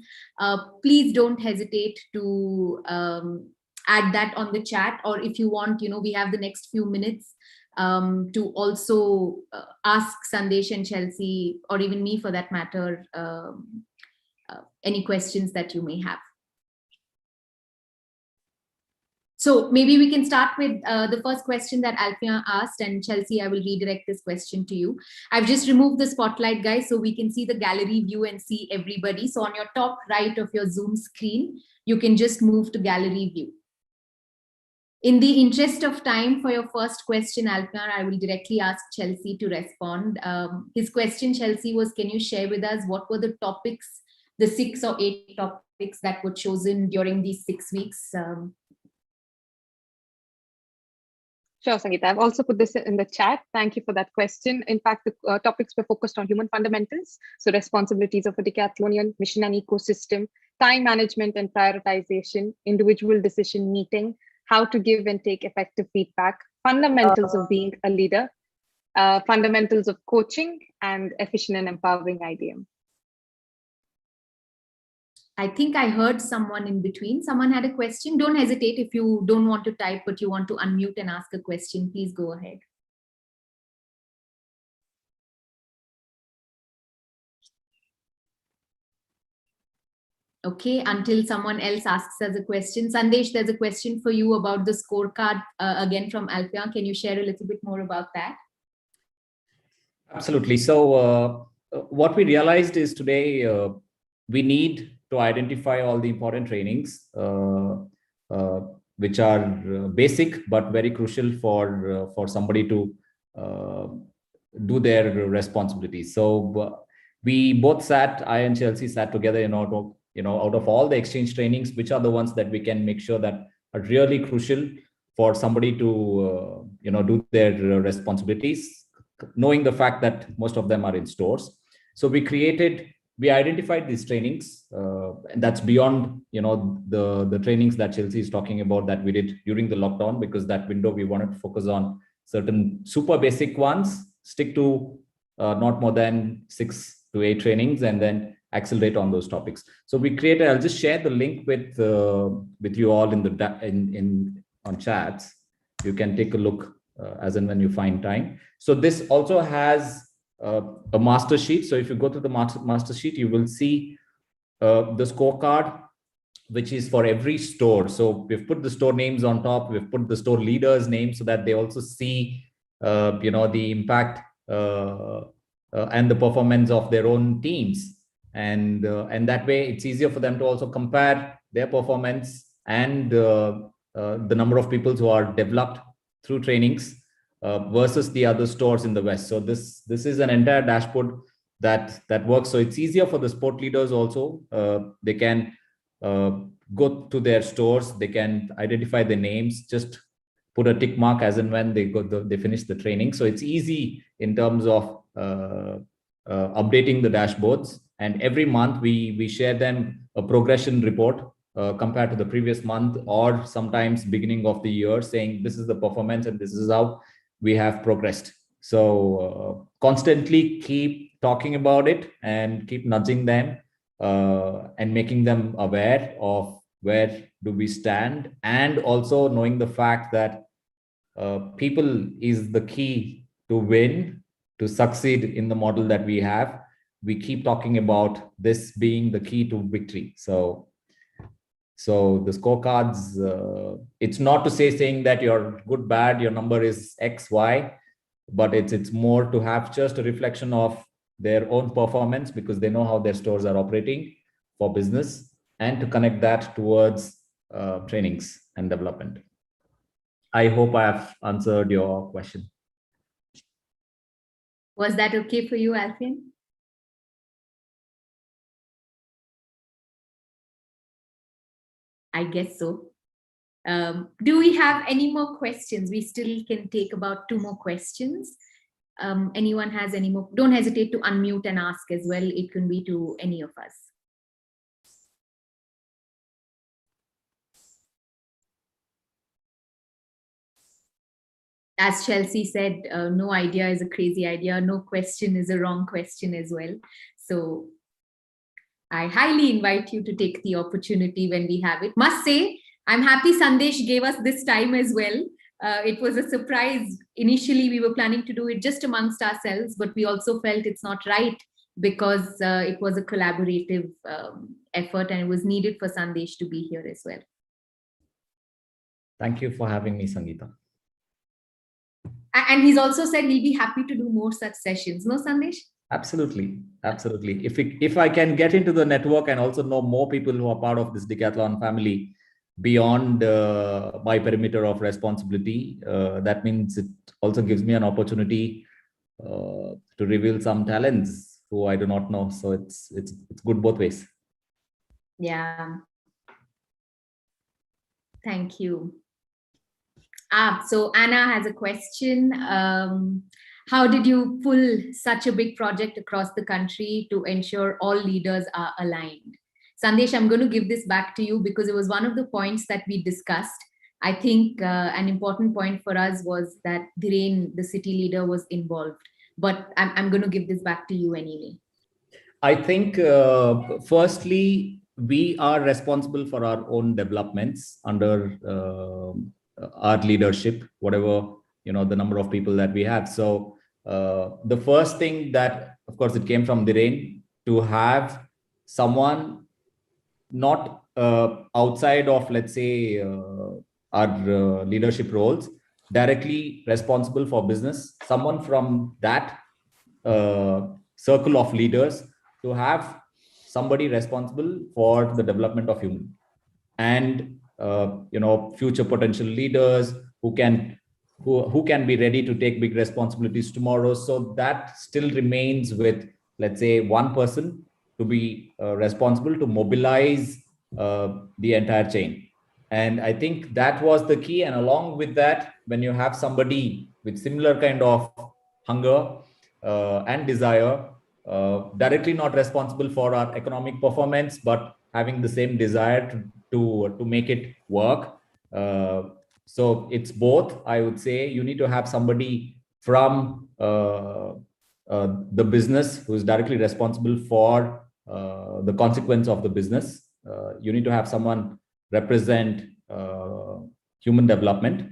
please don't hesitate to add that on the chat. Or if you want, we have the next few minutes to also ask Sandesh and Chelsea, or even me for that matter, any questions that you may have. So maybe we can start with the first question that Alfian asked, and Chelsea, I will redirect this question to you. I've just removed the spotlight, guys, so we can see the gallery view and see everybody. So on your top right of your Zoom screen, you can just move to gallery view. In the interest of time for your first question, Alfian, I will directly ask Chelsea to respond. His question, Chelsea, was, can you share with us what were the topics, the 6 or 8 topics that were chosen during these 6 weeks? Sure, Sangeeta. I've also put this in the chat. Thank you for that question. In fact, the topics were focused on human fundamentals, so responsibilities of a decathlonian, mission and ecosystem, time management and prioritization, individual decision meeting, how to give and take effective feedback, fundamentals of being a leader, fundamentals of coaching, and efficient and empowering IDM. I think I heard someone in between. Someone had a question. Don't hesitate if you don't want to type, but you want to unmute and ask a question. Please go ahead. Okay, until someone else asks us a question. Sandesh, there's a question for you about the scorecard, again from Alfian. Can you share a little bit more about that? Absolutely. So what we realized is today we need to identify all the important trainings, which are basic but very crucial for somebody to do their responsibilities. So we both sat, I and Chelsea sat together, out of all the exchange trainings, which are the ones that we can make sure that are really crucial for somebody to do their responsibilities, knowing the fact that most of them are in stores. So we identified these trainings, and that's beyond the trainings that Chelsea is talking about that we did during the lockdown, because that window we wanted to focus on certain super basic ones, stick to not more than 6 to 8 trainings, and then accelerate on those topics. So we created, I'll just share the link with you all on chats. You can take a look as and when you find time. So this also has a master sheet. So if you go to the master sheet, you will see the scorecard, which is for every store. So we've put the store names on top. We've put the store leaders' names so that they also see, the impact and the performance of their own teams. And that way, it's easier for them to also compare their performance and the number of people who are developed through trainings versus the other stores in the West. So this is an entire dashboard that works. So it's easier for the sport leaders also. They can go to their stores. They can identify the names, just put a tick mark as and when they finish the training. So it's easy in terms of updating the dashboards. And every month we share them a progression report compared to the previous month, or sometimes beginning of the year, saying this is the performance and this is how we have progressed. So constantly keep talking about it and keep nudging them and making them aware of where do we stand, and also knowing the fact that people is the key to win, to succeed in the model that we have. We keep talking about this being the key to victory. So the scorecards, it's not to saying that you're good, bad, your number is X, Y, but it's more to have just a reflection of their own performance, because they know how their stores are operating for business, and to connect that towards trainings and development. I hope I have answered your question. Was that okay for you, Alfian? I guess so. Do we have any more questions? We still can take about 2 more questions. Anyone has any more? Don't hesitate to unmute and ask as well. It can be to any of us. As Chelsea said, no idea is a crazy idea. No question is a wrong question as well. So I highly invite you to take the opportunity when we have it. Must say, I'm happy Sandesh gave us this time as well. It was a surprise. Initially, we were planning to do it just amongst ourselves, but we also felt it's not right because it was a collaborative effort, and it was needed for Sandesh to be here as well. Thank you for having me, Sangeeta. And he's also said he'll be happy to do more such sessions. No, Sandesh? Absolutely. If I can get into the network and also know more people who are part of this Decathlon family beyond my perimeter of responsibility, that means it also gives me an opportunity to reveal some talents who I do not know. So it's good both ways. Yeah. Thank you. So Anna has a question. How did you pull such a big project across the country to ensure all leaders are aligned? Sandesh, I'm going to give this back to you because it was one of the points that we discussed. I think an important point for us was that Dhiren, the city leader, was involved. But I'm going to give this back to you anyway. I think, firstly, we are responsible for our own developments under our leadership, whatever, the number of people that we have. So the first thing that, of course, it came from Dhiren, to have someone not outside of, let's say, our leadership roles, directly responsible for business, someone from that circle of leaders, to have somebody responsible for the development of human, and future potential leaders who can be ready to take big responsibilities tomorrow. So that still remains with, let's say, one person to be responsible to mobilize the entire chain. And I think that was the key. And along with that, when you have somebody with similar kind of hunger and desire, directly not responsible for our economic performance, but having the same desire to make it work. So it's both. I would say you need to have somebody from the business who is directly responsible for the consequence of the business. You need to have someone represent human development.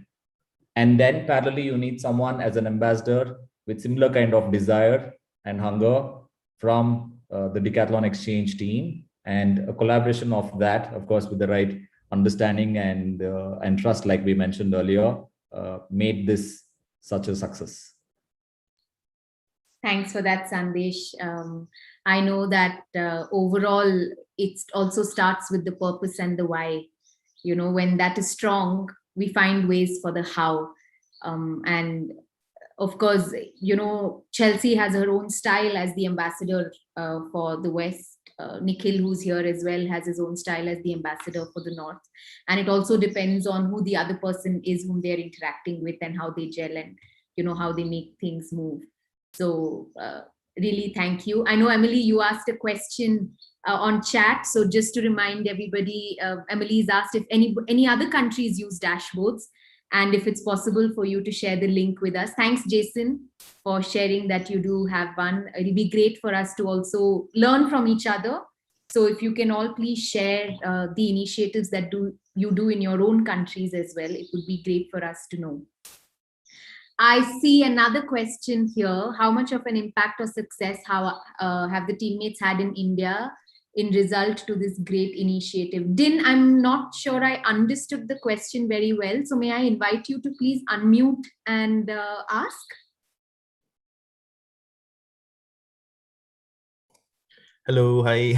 And then parallelly, you need someone as an ambassador with similar kind of desire and hunger from the Decathlon Exchange team, and a collaboration of that, of course, with the right understanding and trust, like we mentioned earlier, made this such a success. Thanks for that, Sandesh. I know that overall, it also starts with the purpose and the why. When that is strong, we find ways for the how. And of course, Chelsea has her own style as the ambassador for the West. Nikhil, who's here as well, has his own style as the ambassador for the North. And it also depends on who the other person is whom they're interacting with, and how they gel, and how they make things move. So really, thank you. I know, Emily, you asked a question on chat. So just to remind everybody, Emily's asked if any other countries use dashboards, and if it's possible for you to share the link with us. Thanks, Jason, for sharing that you do have one. It'll be great for us to also learn from each other So if you can all please share the initiatives that you do in your own countries as well, it would be great for us to know. I see another question here. How much of an impact or success have the teammates had in India in result to this great initiative? Din, I'm not sure I understood the question very well. So may I invite you to please unmute and ask? Hello, hi.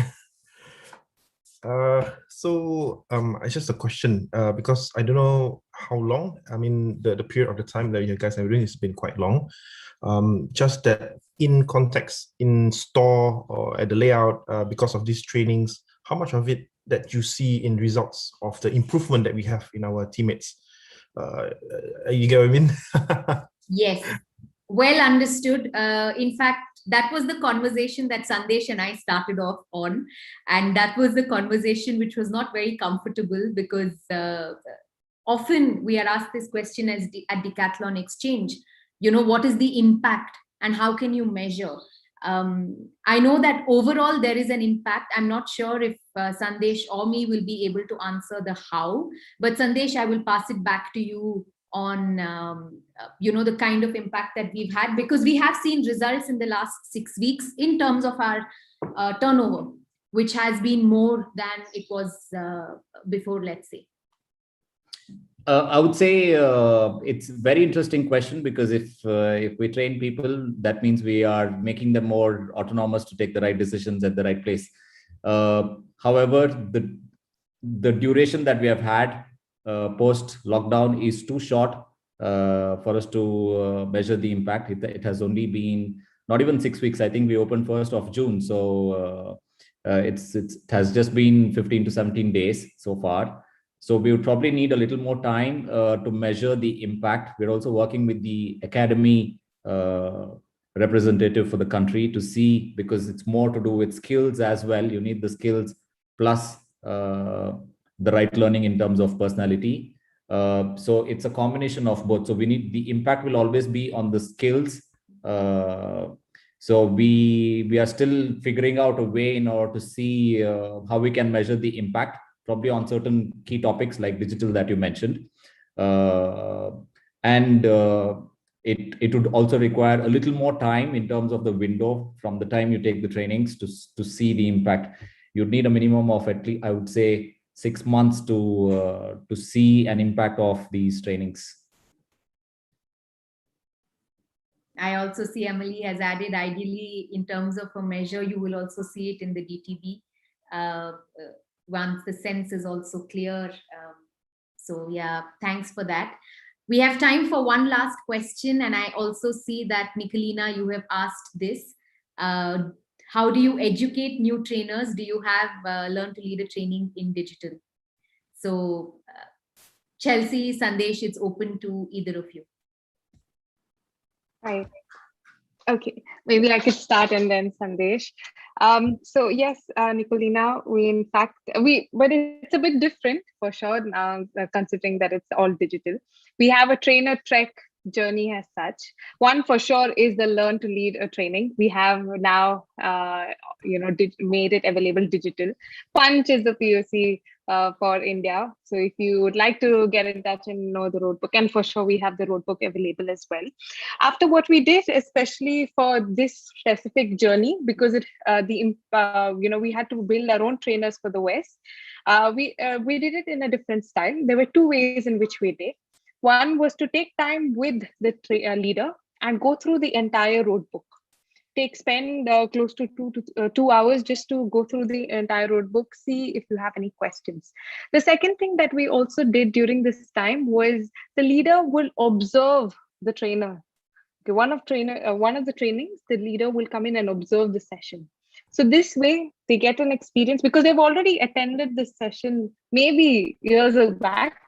It's just a question because I don't know how long. I mean, the period of the time that you guys have been has been quite long. Just that in context, in store or at the layout, because of these trainings, how much of it that you see in results of the improvement that we have in our teammates? You get what I mean? Yes, well understood. In fact, that was the conversation that Sandesh and I started off on. And that was the conversation which was not very comfortable because often we are asked this question at Decathlon Exchange, what is the impact and how can you measure? I know that overall there is an impact. I'm not sure if Sandesh or me will be able to answer the how, but Sandesh, I will pass it back to you on the kind of impact that we've had, because we have seen results in the last 6 weeks in terms of our turnover, which has been more than it was before, let's say. I would say it's a very interesting question, because if we train people, that means we are making them more autonomous to take the right decisions at the right place. However, the duration that we have had post lockdown is too short for us to measure the impact. It has only been not even 6 weeks. I think we opened 1st of June, so it has just been 15 to 17 days so far. So we would probably need a little more time to measure the impact. We're also working with the academy representative for the country to see, because it's more to do with skills as well. You need the skills plus the right learning in terms of personality. So it's a combination of both. So we need, the impact will always be on the skills. So we are still figuring out a way in order to see how we can measure the impact, probably on certain key topics like digital that you mentioned. It would also require a little more time in terms of the window from the time you take the trainings to see the impact. You'd need a minimum of at least, I would say, 6 months to see an impact of these trainings. I also see Emily has added, ideally, in terms of a measure, you will also see it in the DTB once the sense is also clear. So yeah, thanks for that. We have time for one last question. And I also see that, Nicolina, you have asked this. How do you educate new trainers? Do you have Learn to Lead a training in digital? So Chelsea, Sandesh, it's open to either of you. Right. Okay, maybe I could start and then Sandesh. So yes, Nicolina, but it's a bit different for sure, considering that it's all digital. We have a trainer trek journey as such. One for sure is the Learn to Lead a training. We have now, made it available digital. Punch is the POC for India. So if you would like to get in touch and know the roadbook, and for sure we have the roadbook available as well. After what we did, especially for this specific journey, because we had to build our own trainers for the West. We did it in a different style. There were 2 ways in which we did. One was to take time with the leader and go through the entire roadbook. Spend close to 2 hours just to go through the entire roadbook, see if you have any questions. The second thing that we also did during this time was the leader will observe the trainer. Okay, one of the trainings, the leader will come in and observe the session. So this way they get an experience, because they've already attended this session maybe years back.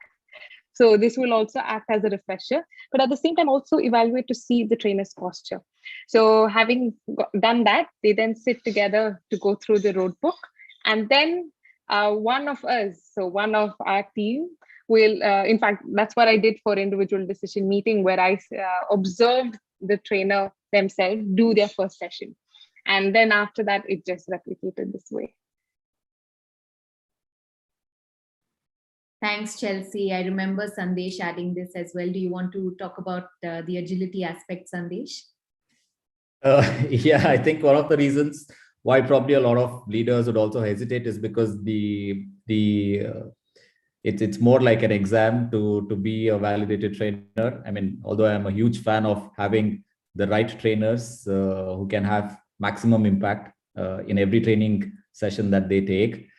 So this will also act as a refresher, but at the same time also evaluate to see the trainer's posture. So having done that, they then sit together to go through the roadbook. And then one of our team will, in fact, that's what I did for individual decision meeting, where I observed the trainer themselves do their first session. And then after that, it just replicated this way. Thanks, Chelsea. I remember Sandesh adding this as well. Do you want to talk about the agility aspect, Sandesh? Yeah, I think one of the reasons why probably a lot of leaders would also hesitate is because it's more like an exam to be a validated trainer. I mean, although I'm a huge fan of having the right trainers who can have maximum impact in every training session that they take.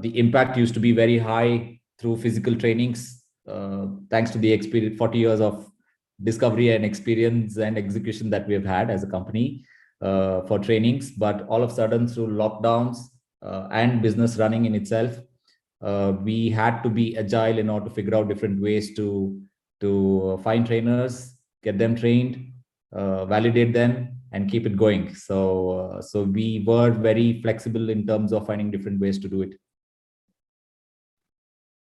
The impact used to be very high through physical trainings, thanks to the experience, 40 years of discovery and experience and execution that we have had as a company for trainings. But all of a sudden, through lockdowns and business running in itself, we had to be agile in order to figure out different ways to find trainers, get them trained, validate them, and keep it going. So we were very flexible in terms of finding different ways to do it.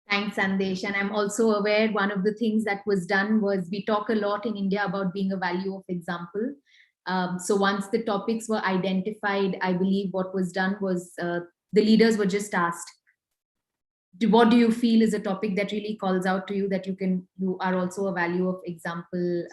Thanks, Sandesh. And I'm also aware one of the things that was done was we talk a lot in India about being a value of example. So once the topics were identified, I believe what was done was the leaders were just asked, what do you feel is a topic that really calls out to you that you are also a value of example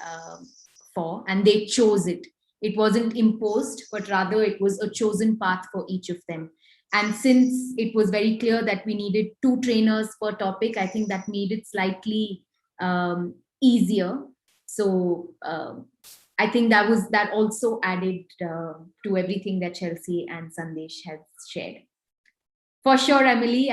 for, and they chose it. It wasn't imposed, but rather it was a chosen path for each of them. And since it was very clear that we needed 2 trainers per topic, I think that made it slightly easier. So I think that also added to everything that Chelsea and Sandesh has shared. For sure, Emily,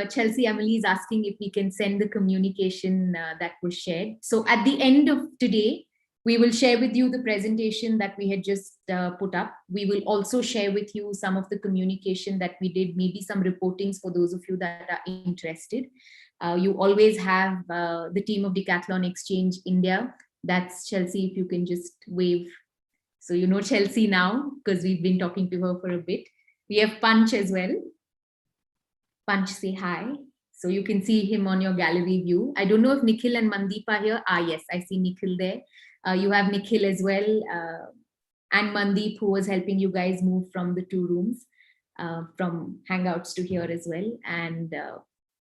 Chelsea, Emily is asking if we can send the communication that was shared. So at the end of today, we will share with you the presentation that we had just put up. We will also share with you some of the communication that we did, maybe some reportings for those of you that are interested. You always have the team of Decathlon Exchange India. That's Chelsea, if you can just wave. So you know Chelsea now, because we've been talking to her for a bit. We have Punch as well. Punch, say hi. So you can see him on your gallery view. I don't know if Nikhil and Mandeep are here. Yes, I see Nikhil there. You have Nikhil as well, and Mandeep, who was helping you guys move from the 2 rooms, from Hangouts to here as well. And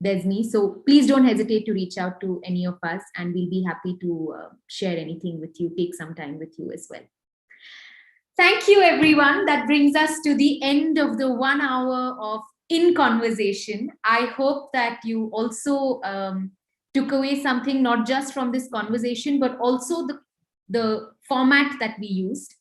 there's me. So please don't hesitate to reach out to any of us, and we'll be happy to share anything with you, take some time with you as well. Thank you, everyone. That brings us to the end of the 1 hour of In Conversation. I hope that you also took away something, not just from this conversation, but also the format that we used.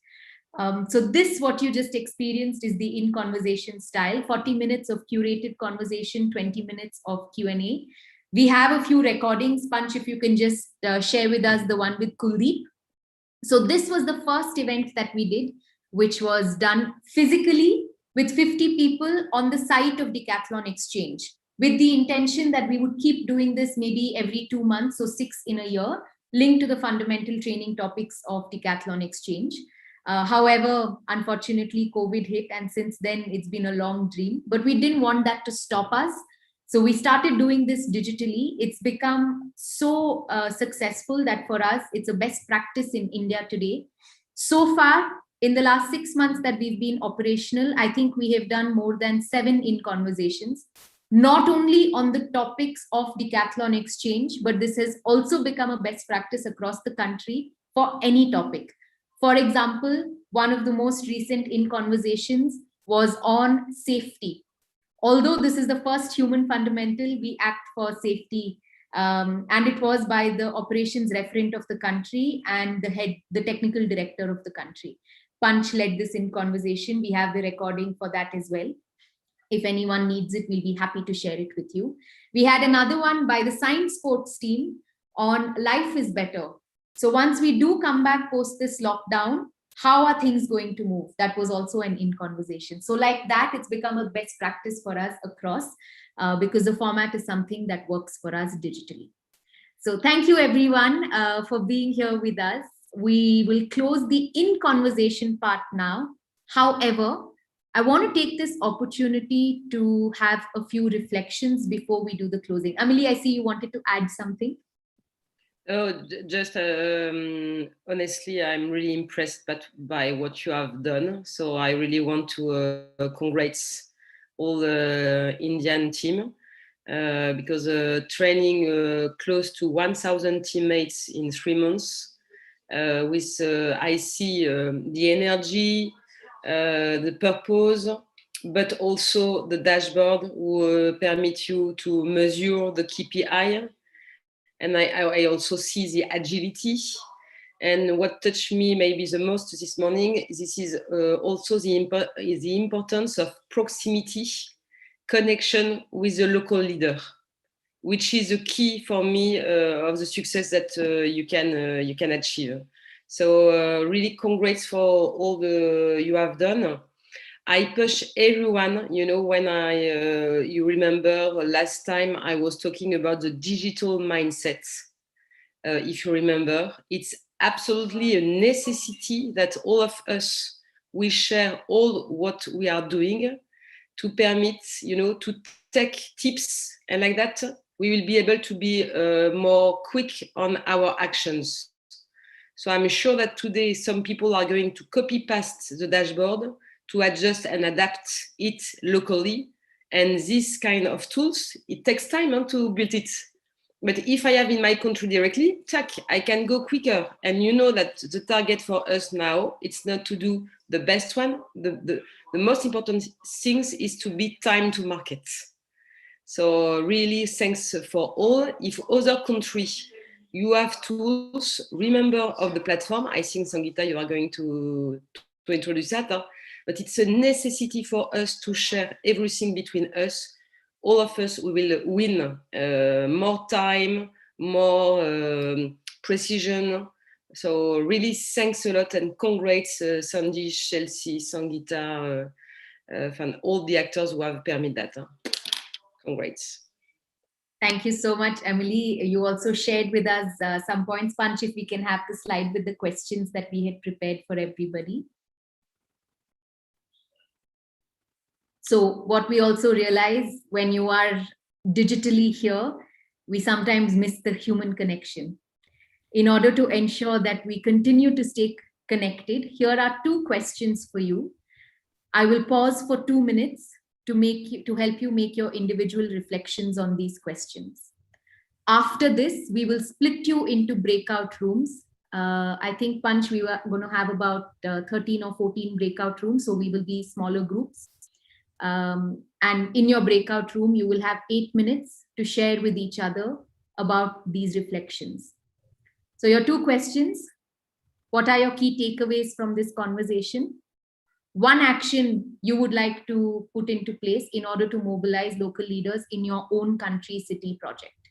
So this, what you just experienced, is the In Conversation style, 40 minutes of curated conversation, 20 minutes of Q&A. We have a few recordings. Punch, if you can just share with us the one with Kuldeep. So this was the first event that we did, which was done physically with 50 people on the site of Decathlon Exchange, with the intention that we would keep doing this maybe every 2 months, so 6 in a year, linked to the fundamental training topics of Decathlon Exchange. However, unfortunately, COVID hit, and since then it's been a long dream, but we didn't want that to stop us. So we started doing this digitally. It's become so successful that for us, it's a best practice in India today. So far, in the last 6 months that we've been operational, I think we have done more than 7 In Conversations, not only on the topics of Decathlon Exchange, but this has also become a best practice across the country for any topic. For example, one of the most recent In Conversations was on safety. Although this is the first human fundamental, we act for safety. And it was by the operations referent of the country and the technical director of the country. Punch led this In Conversation. We have the recording for that as well. If anyone needs it, we'll be happy to share it with you. We had another one by the science sports team on life is better. So once we do come back post this lockdown, how are things going to move? That was also an In Conversation. So like that, it's become a best practice for us across because the format is something that works for us digitally. So thank you everyone for being here with us. We will close the In Conversation part now. However, I want to take this opportunity to have a few reflections before we do the closing. Amelie, I see you wanted to add something. Oh, just honestly, I'm really impressed by what you have done. So I really want to congratulate all the Indian team because training close to 1,000 teammates in 3 months with, I see the energy, the purpose, but also the dashboard will permit you to measure the KPI. And I also see the agility. And what touched me maybe the most this morning, this is also the importance of proximity, connection with the local leader, which is the key for me of the success that you can achieve. So really congrats for all you have done. I push everyone, when you remember last time I was talking about the digital mindset. If you remember, it's absolutely a necessity that all of us, we share all what we are doing to permit, to take tips, and like that, we will be able to be more quick on our actions. So I'm sure that today some people are going to copy paste the dashboard to adjust and adapt it locally. And this kind of tools, it takes time to build it. But if I have in my country directly, I can go quicker. And you know that the target for us now, it's not to do the best one. The most important things is to be time to market. So really thanks for all. If other countries, you have tools, remember of the platform. I think, Sangeeta, you are going to introduce that. But it's a necessity for us to share everything between us. All of us, we will win more time, more precision. So really thanks a lot and congrats, Sandy, Chelsea, Sangeeta, and all the actors who have permitted that. Congrats. Thank you so much, Emily. You also shared with us some points. Punch, if we can have the slide with the questions that we had prepared for everybody. So what we also realize when you are digitally here, we sometimes miss the human connection. In order to ensure that we continue to stay connected, here are 2 questions for you. I will pause for 2 minutes to help you make your individual reflections on these questions. After this, we will split you into breakout rooms. I think, Punch, we were going to have about 13 or 14 breakout rooms, so we will be smaller groups. And in your breakout room, you will have 8 minutes to share with each other about these reflections. So your 2 questions: what are your key takeaways from this conversation? 1 action you would like to put into place in order to mobilize local leaders in your own country, city project.